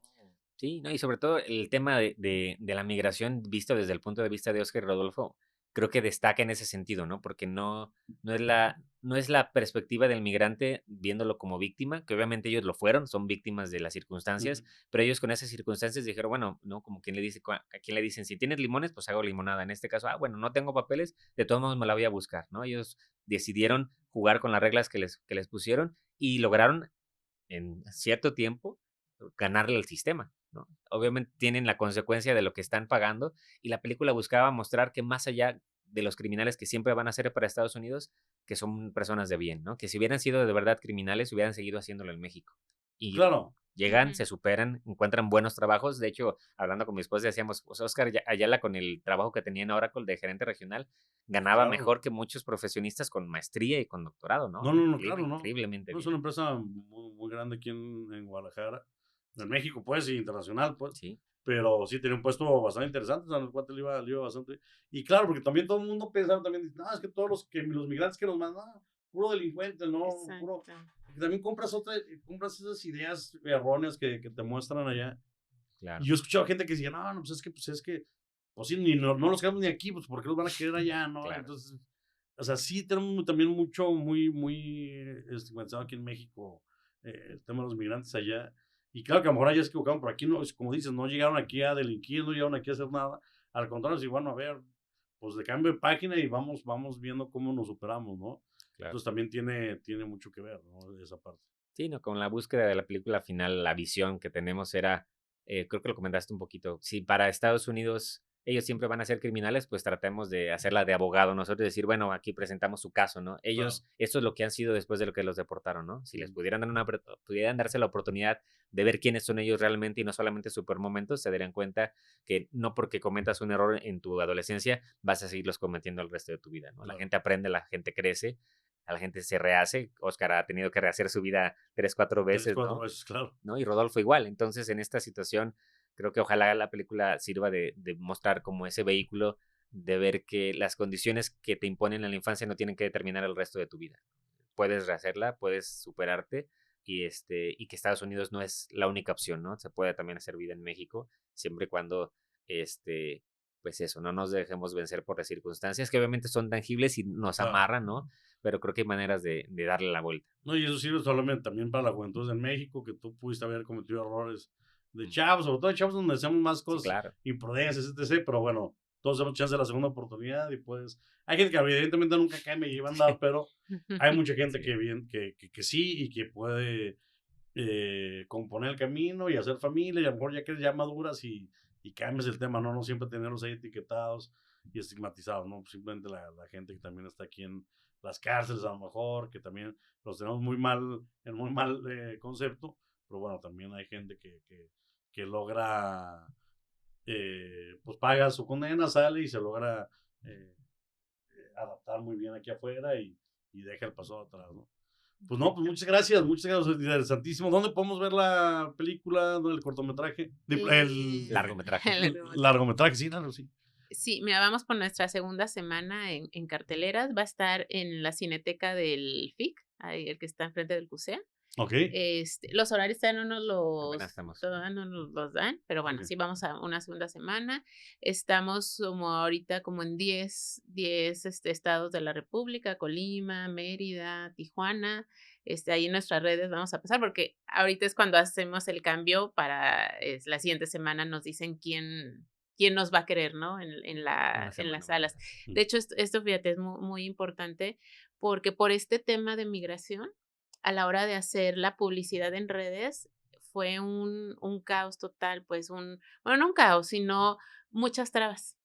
Sí, no, y sobre todo el tema de la migración visto desde el punto de vista de Oscar y Rodolfo, creo que destaca en ese sentido, ¿no? Porque no es la perspectiva del migrante viéndolo como víctima, que obviamente ellos lo fueron, son víctimas de las Ujú. circunstancias, pero ellos con esas circunstancias dijeron, bueno, ¿no? Como quien le dice, a quien le dicen, si tienes limones, pues hago limonada. En este caso, bueno, no tengo papeles, de todos modos me la voy a buscar, ¿no? Ellos decidieron jugar con las reglas que les pusieron y lograron en cierto tiempo ganarle al sistema, ¿no? Obviamente tienen la consecuencia de lo que están pagando y la película buscaba mostrar que más allá de los criminales que siempre van a ser para Estados Unidos, que son personas de bien, ¿no? Que si hubieran sido de verdad criminales, hubieran seguido haciéndolo en México. Y Claro, llegan, Ujú. se superan, encuentran buenos trabajos. De hecho, hablando con mi esposa, decíamos, pues Oscar Ayala con el trabajo que tenía en Oracle de gerente regional, ganaba claro. mejor que muchos profesionistas con maestría y con doctorado, ¿no? No, claro, no. Increíblemente No, es bien. una empresa muy grande aquí en Guadalajara, en México, pues, y internacional, pues. Sí, Pero sí tenía un puesto bastante interesante, o sea, en el cual le iba bastante. Y claro, porque también todo el mundo pensaba también, dice, no, es que todos los migrantes que nos mandan, no, puro delincuente, no, puro. Exacto. Porque también compras esas ideas erróneas que te muestran allá. Y claro. yo he escuchado gente que decía, no, pues es que, pues sí, ni, no los quedamos ni aquí, pues ¿por qué los van a querer allá, no? Claro. Entonces, o sea, sí tenemos también mucho, muy estigmatizado aquí en México el tema de los migrantes allá. Y claro que a lo mejor allá se equivocaron, pero aquí no, como dices, no llegaron aquí a delinquir, no llegaron aquí a hacer nada. Al contrario, sí, bueno, a ver, pues de cambio de página y vamos viendo cómo nos superamos, ¿no? Claro. Entonces también tiene mucho que ver, ¿no? Esa parte. Sí, no, con la búsqueda de la película final, la visión que tenemos era, creo que lo comentaste un poquito, si para Estados Unidos ellos siempre van a ser criminales, pues tratemos de hacerla de abogado, nosotros decir, bueno, aquí presentamos su caso, ¿no? Claro. Ellos, esto es lo que han sido después de lo que los deportaron, ¿no? Si les Mm, pudieran dar pudieran darse la oportunidad de ver quiénes son ellos realmente y no solamente su peor momento, se darían cuenta que no porque cometas un error en tu adolescencia vas a seguirlos cometiendo el resto de tu vida, ¿no? La claro. gente aprende, la gente crece, a la gente se rehace. Oscar ha tenido que rehacer su vida 3, 4 Tres, veces, cuatro ¿no? veces, claro. ¿No? Y Rodolfo igual. Entonces, en esta situación, creo que ojalá la película sirva de mostrar como ese vehículo de ver que las condiciones que te imponen en la infancia no tienen que determinar el resto de tu vida. Puedes rehacerla, puedes superarte y que Estados Unidos no es la única opción, ¿no? Se puede también hacer vida en México, siempre y cuando, este, pues eso, no nos dejemos vencer por las circunstancias que obviamente son tangibles y nos Claro. amarran, ¿no? Pero creo que hay maneras de darle la vuelta. No, y eso sirve solamente también para la juventud en México, que tú pudiste haber cometido errores de Mm. chavos, sobre todo de chavos donde hacemos más Sí, cosas claro. imprudencias, etc. Pero bueno, todos tenemos chance de la segunda oportunidad y pues hay gente que evidentemente nunca cae, me lleva a andar, pero hay mucha gente Sí, que sí y que puede componer el camino y hacer familia, y a lo mejor ya que ya maduras y cambias el tema, ¿no? No siempre tenerlos ahí etiquetados y estigmatizados, ¿no? Simplemente la gente que también está aquí en las cárceles, a lo mejor, que también los tenemos en muy mal concepto, pero bueno, también hay gente que logra, pues paga su condena, sale y se logra eh, adaptar muy bien aquí afuera y deja el pasado atrás, ¿no? Pues no, pues muchas gracias, interesantísimo. ¿Dónde podemos ver la película, el cortometraje? El Largometraje. largometraje, sí, claro, sí. Sí, mira, vamos por nuestra segunda semana en carteleras. Va a estar en la Cineteca del FIC, ahí el que está enfrente del CUSEA. Ok, Los horarios Apenas estamos. todavía no nos los dan, pero bueno, ok. sí vamos a una segunda semana. Estamos como ahorita como en 10 estados de la República: Colima, Mérida, Tijuana. Ahí en nuestras redes vamos a pasar, porque ahorita es cuando hacemos el cambio para la siguiente semana nos dicen quién nos va a querer, ¿no? En Una las semana. salas. De hecho, esto fíjate, es muy importante, porque por este tema de migración, a la hora de hacer la publicidad en redes, fue un caos total, pues bueno, no un caos, sino muchas trabas.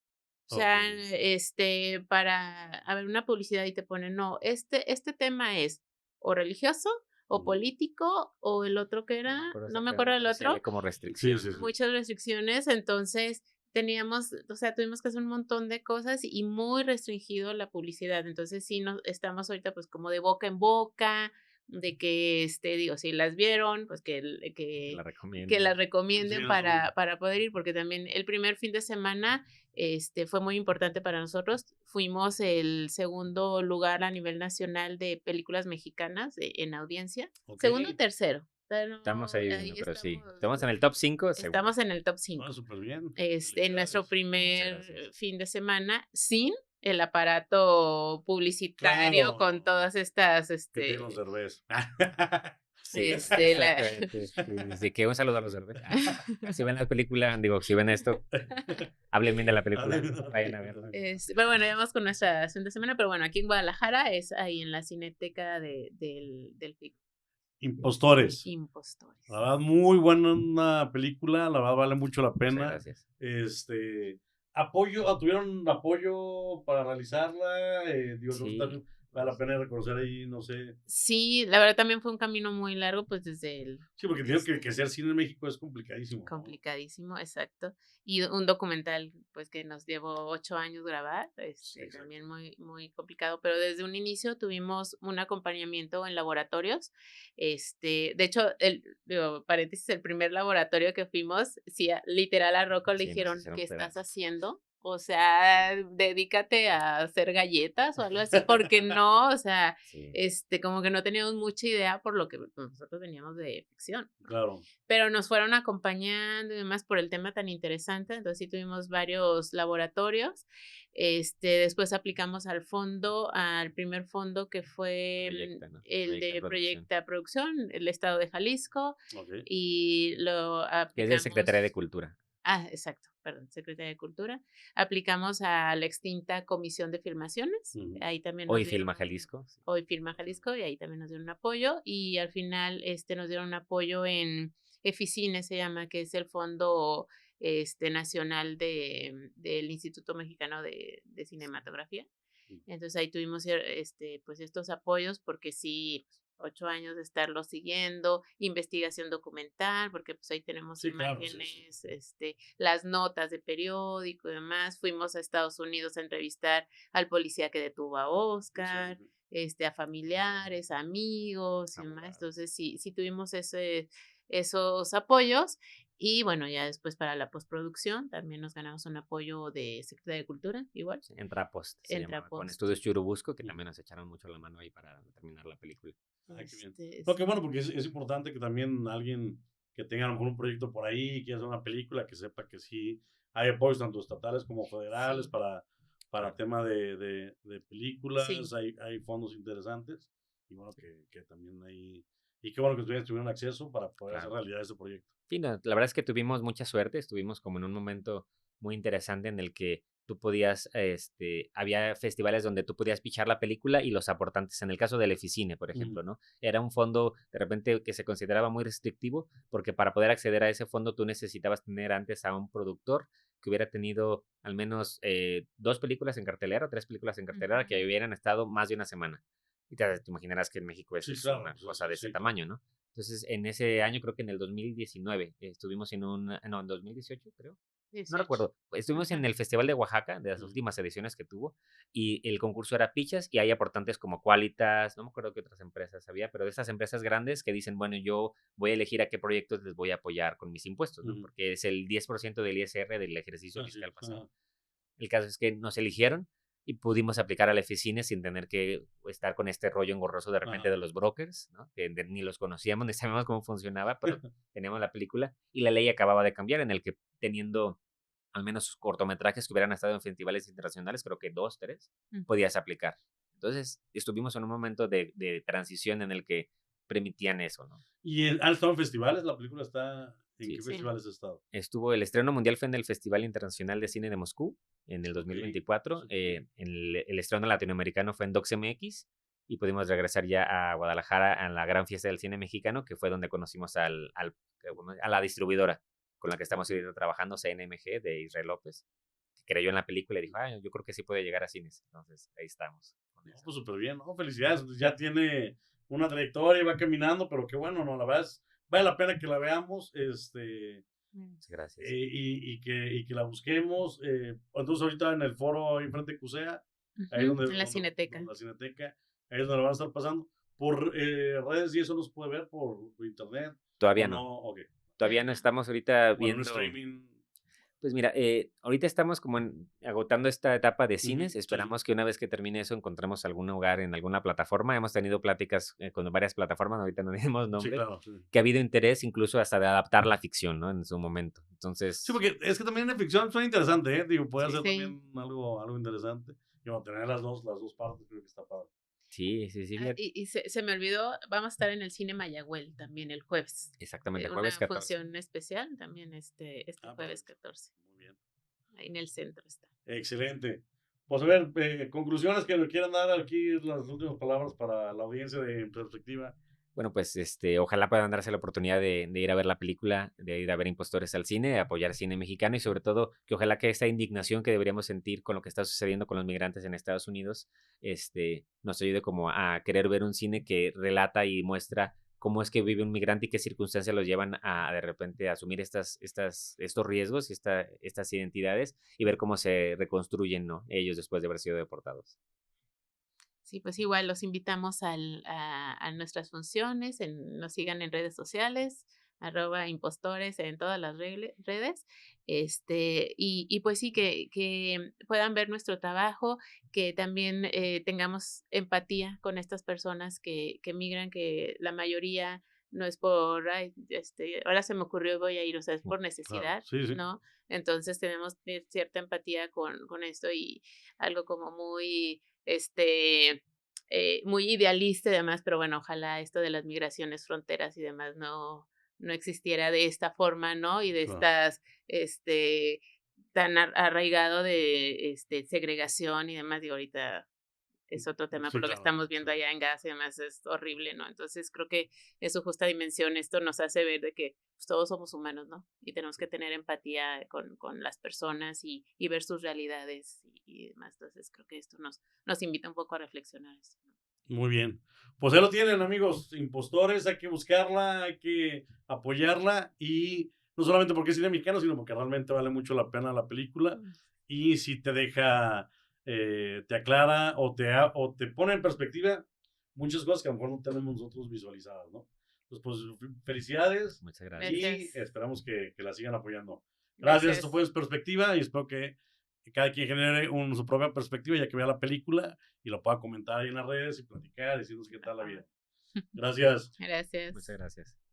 O Ok. sea, para haber una publicidad y te ponen, no, este tema es o religioso, o político, o el otro que era, no me acuerdo del Sí, había otro, como Sí, restricción. sí, sí. muchas restricciones, entonces tuvimos que hacer un montón de cosas y muy restringido la publicidad. Entonces sí estamos ahorita pues como de boca en boca, de que digo, si las vieron, pues Que la que recomiendo. las Sí, recomienden eso sí. para poder ir, porque también el primer fin de semana fue muy importante para nosotros. Fuimos el segundo lugar a nivel nacional de películas mexicanas en audiencia. Ok. Segundo o tercero. Pero Estamos ahí ahí viendo, pero sí. Estamos en el top 5, seguro. estamos en el top No, 5. súper bien. En nuestro Felicidades. Muchas primer gracias. fin de semana sin el aparato publicitario con Claro. todas estas, Que tiene los Derbez. Sí, la exactamente. Sí, de que un saludo a los Derbez. Si ven la película, digo, si ven esto, hablen bien de la película, vayan a verla. pero bueno, ya vamos con nuestra segunda semana, pero bueno, aquí en Guadalajara es ahí en la Cineteca del FIC. Impostores. Impostores. La verdad, muy buena película, la verdad vale mucho la Muchas pena. gracias. ¿Tuvieron apoyo para realizarla? Digo, no sé, Sí, también vale la pena reconocer ahí, no sé. Sí, la verdad también fue un camino muy largo, pues desde el Sí, porque entiendo que hacer cine en México es complicadísimo, ¿no? complicadísimo, exacto. Y un documental, pues que nos llevó 8 años grabar, Sí, exacto. también muy complicado, pero desde un inicio tuvimos un acompañamiento en laboratorios. De hecho, digo, paréntesis, el primer laboratorio que fuimos, sí, literal a Rocco le sí, nos dijeron, hicieron ¿qué estás pedazos. haciendo? O sea, dedícate a hacer galletas o algo así, porque no, o sea, Sí, como que no teníamos mucha idea por lo que pues, nosotros veníamos de ficción. Claro. Pero nos fueron acompañando y demás por el tema tan interesante. Entonces sí tuvimos varios laboratorios. Después aplicamos al primer fondo, que fue Proyecta, ¿no? el Proyecta de Producción. Proyecta Producción, el estado de Jalisco, Ok. y lo Que es de Secretaría de aplicamos. Cultura. Exacto, perdón, Secretaría de Cultura. Aplicamos a la extinta Comisión de Filmaciones. Ujú. Ahí también nos Hoy dieron Filma Jalisco. Sí. Hoy Firma Jalisco, y ahí también nos dieron apoyo. Y al final nos dieron un apoyo en EFICINE, se llama, que es el Fondo Nacional del Instituto Mexicano de Cinematografía. Entonces ahí tuvimos pues estos apoyos, porque sí, 8 años de estarlo siguiendo, investigación documental, porque pues ahí tenemos Sí, claro, sí, sí. imágenes, las notas de periódico y demás. Fuimos a Estados Unidos a entrevistar al policía que detuvo a Oscar, a familiares, amigos y demás. Entonces sí tuvimos esos apoyos. Y bueno, ya después para la postproducción también nos ganamos un apoyo de Secretaría de Cultura, igual, Sí, Entrapost se en llamaba, con Trapost. Estudios Churubusco, que también nos echaron mucho la mano ahí para terminar la película. Ah, qué bien. No, qué Sí. bueno, porque es importante que también alguien que tenga a lo mejor un proyecto por ahí, que haga una película, que sepa que sí hay apoyos tanto estatales como federales Sí. para tema de películas, Sí. hay fondos interesantes, y bueno, que también hay, y qué bueno que ustedes tuvieron acceso para poder hacer Claro. realidad ese proyecto. Sí, no, la verdad es que tuvimos mucha suerte, estuvimos como en un momento muy interesante en el que tú podías, había festivales donde tú podías pichar la película y los aportantes, en el caso del Eficine, por ejemplo, ¿no? Era un fondo de repente que se consideraba muy restrictivo porque para poder acceder a ese fondo tú necesitabas tener antes a un productor que hubiera tenido al menos 2 películas en cartelera, 3 películas en cartelera que hubieran estado más de una semana. Y te imaginarás que en México eso Sí, es claro. una Sí, cosa de ese sí, claro. tamaño, ¿no? Entonces, en ese año, creo que en el 2019, estuvimos en no, en 2018, creo. No 18. recuerdo. Estuvimos en Ajá. el Festival de Oaxaca, de las últimas ediciones que tuvo, y el concurso era pichas, y hay aportantes como Qualitas, no me acuerdo qué otras empresas había, pero de estas empresas grandes que dicen, bueno, yo voy a elegir a qué proyectos les voy a apoyar con mis impuestos, ¿no? Porque es el 10% del ISR del ejercicio Así fiscal es. pasado. El caso es que nos eligieron y pudimos aplicar a la oficina sin tener que estar con este rollo engorroso de repente de los brokers, ¿no? Que ni los conocíamos, ni sabíamos cómo funcionaba, pero teníamos la película y la ley acababa de cambiar en el que teniendo al menos cortometrajes que hubieran estado en festivales internacionales, creo que 2, 3, podías aplicar. Entonces, estuvimos en un momento de transición en el que permitían eso, ¿no? ¿Y han estado en festivales? ¿La película está en Sí, qué Sí. festivales ha estado? estuvo el estreno mundial fue en el Festival Internacional de Cine de Moscú en el Ok, 2024. súper bien. El estreno latinoamericano fue en DocsMX y pudimos regresar ya a Guadalajara a la gran fiesta del cine mexicano, que fue donde conocimos a la distribuidora con la que estamos ahorita trabajando, CNMG, de Israel López, que creyó en la película y dijo, yo creo que sí puede llegar a cines. Entonces, ahí estamos con No, eso. pues súper bien, ¿no? Felicidades. Pues ya tiene una trayectoria y va caminando, pero qué bueno, ¿no? La verdad es, vale la pena que la veamos, Muchas gracias. y que la busquemos. Entonces, ahorita en el foro ahí enfrente de CUSEA, ahí Ujú, en la Cineteca. la Cineteca, ahí es donde la van a estar pasando. Por redes y eso nos puede ver por internet, o Todavía no. no, ok. Todavía no estamos ahorita O en un viendo. streaming. Pues mira, ahorita estamos como agotando esta etapa de Ujú, cines. sí, sí. Esperamos que una vez que termine eso encontremos algún lugar en alguna plataforma. Hemos tenido pláticas con varias plataformas, ahorita no dijimos Sí, nombre, claro, sí. que ha habido interés incluso hasta de adaptar la ficción, ¿no? En su momento. Sí, Entonces, porque es que también en ficción suena interesante, ¿eh? Digo, puede sí, ser Sí. también algo interesante. Y bueno, tener las dos partes creo que está padre. sí, fíjate. Y se me olvidó, vamos a estar en el cine Mayagüel también el jueves. Exactamente, jueves Una 14. función especial también este jueves Perfecto. 14. Muy bien. Ahí en el centro está. Excelente. Pues a ver, conclusiones que nos quieran dar aquí, las últimas palabras para la audiencia de perspectiva. Bueno, pues ojalá puedan darse la oportunidad de ir a ver la película, de ir a ver Impostores al cine, de apoyar cine mexicano y sobre todo que ojalá que esta indignación que deberíamos sentir con lo que está sucediendo con los migrantes en Estados Unidos, nos ayude como a querer ver un cine que relata y muestra cómo es que vive un migrante y qué circunstancias los llevan a de repente asumir estos riesgos y estas identidades y ver cómo se reconstruyen, ¿no? Ellos después de haber sido deportados. Sí, pues igual los invitamos a nuestras funciones, nos sigan en redes sociales, @impostores en todas las redes, y pues sí, que puedan ver nuestro trabajo, que también tengamos empatía con estas personas que migran, que la mayoría no es por, ay, ahora se me ocurrió, voy a ir, o sea, es por Claro, necesidad, sí, sí. ¿no? Entonces tenemos cierta empatía con esto y algo como muy muy idealista y demás, pero bueno, ojalá esto de las migraciones, fronteras y demás no existiera de esta forma, ¿no? Y de Claro. estas, tan arraigado de segregación y demás, y ahorita es otro tema, Sí, por lo que claro. estamos Sí. viendo allá en Gaza y demás es horrible, ¿no? Entonces creo que en su justa dimensión esto nos hace ver de que pues, todos somos humanos, ¿no? Y tenemos que tener empatía con las personas y ver sus realidades y demás. Entonces creo que esto nos invita un poco a reflexionar eso, ¿no? Muy bien. Pues ahí lo tienen, amigos. Impostores, hay que buscarla, hay que apoyarla y no solamente porque es cine mexicano, sino porque realmente vale mucho la pena la película y si te deja, te aclara o te pone en perspectiva muchas cosas que a lo mejor no tenemos nosotros visualizadas, ¿no? Pues felicidades Muchas gracias. y Gracias. esperamos que la sigan apoyando. Gracias, esto fue Gracias. Perspectiva y espero que cada quien genere su propia perspectiva ya que vea la película y lo pueda comentar ahí en las redes y platicar y decirnos qué tal la vida. Gracias. Gracias. Muchas gracias.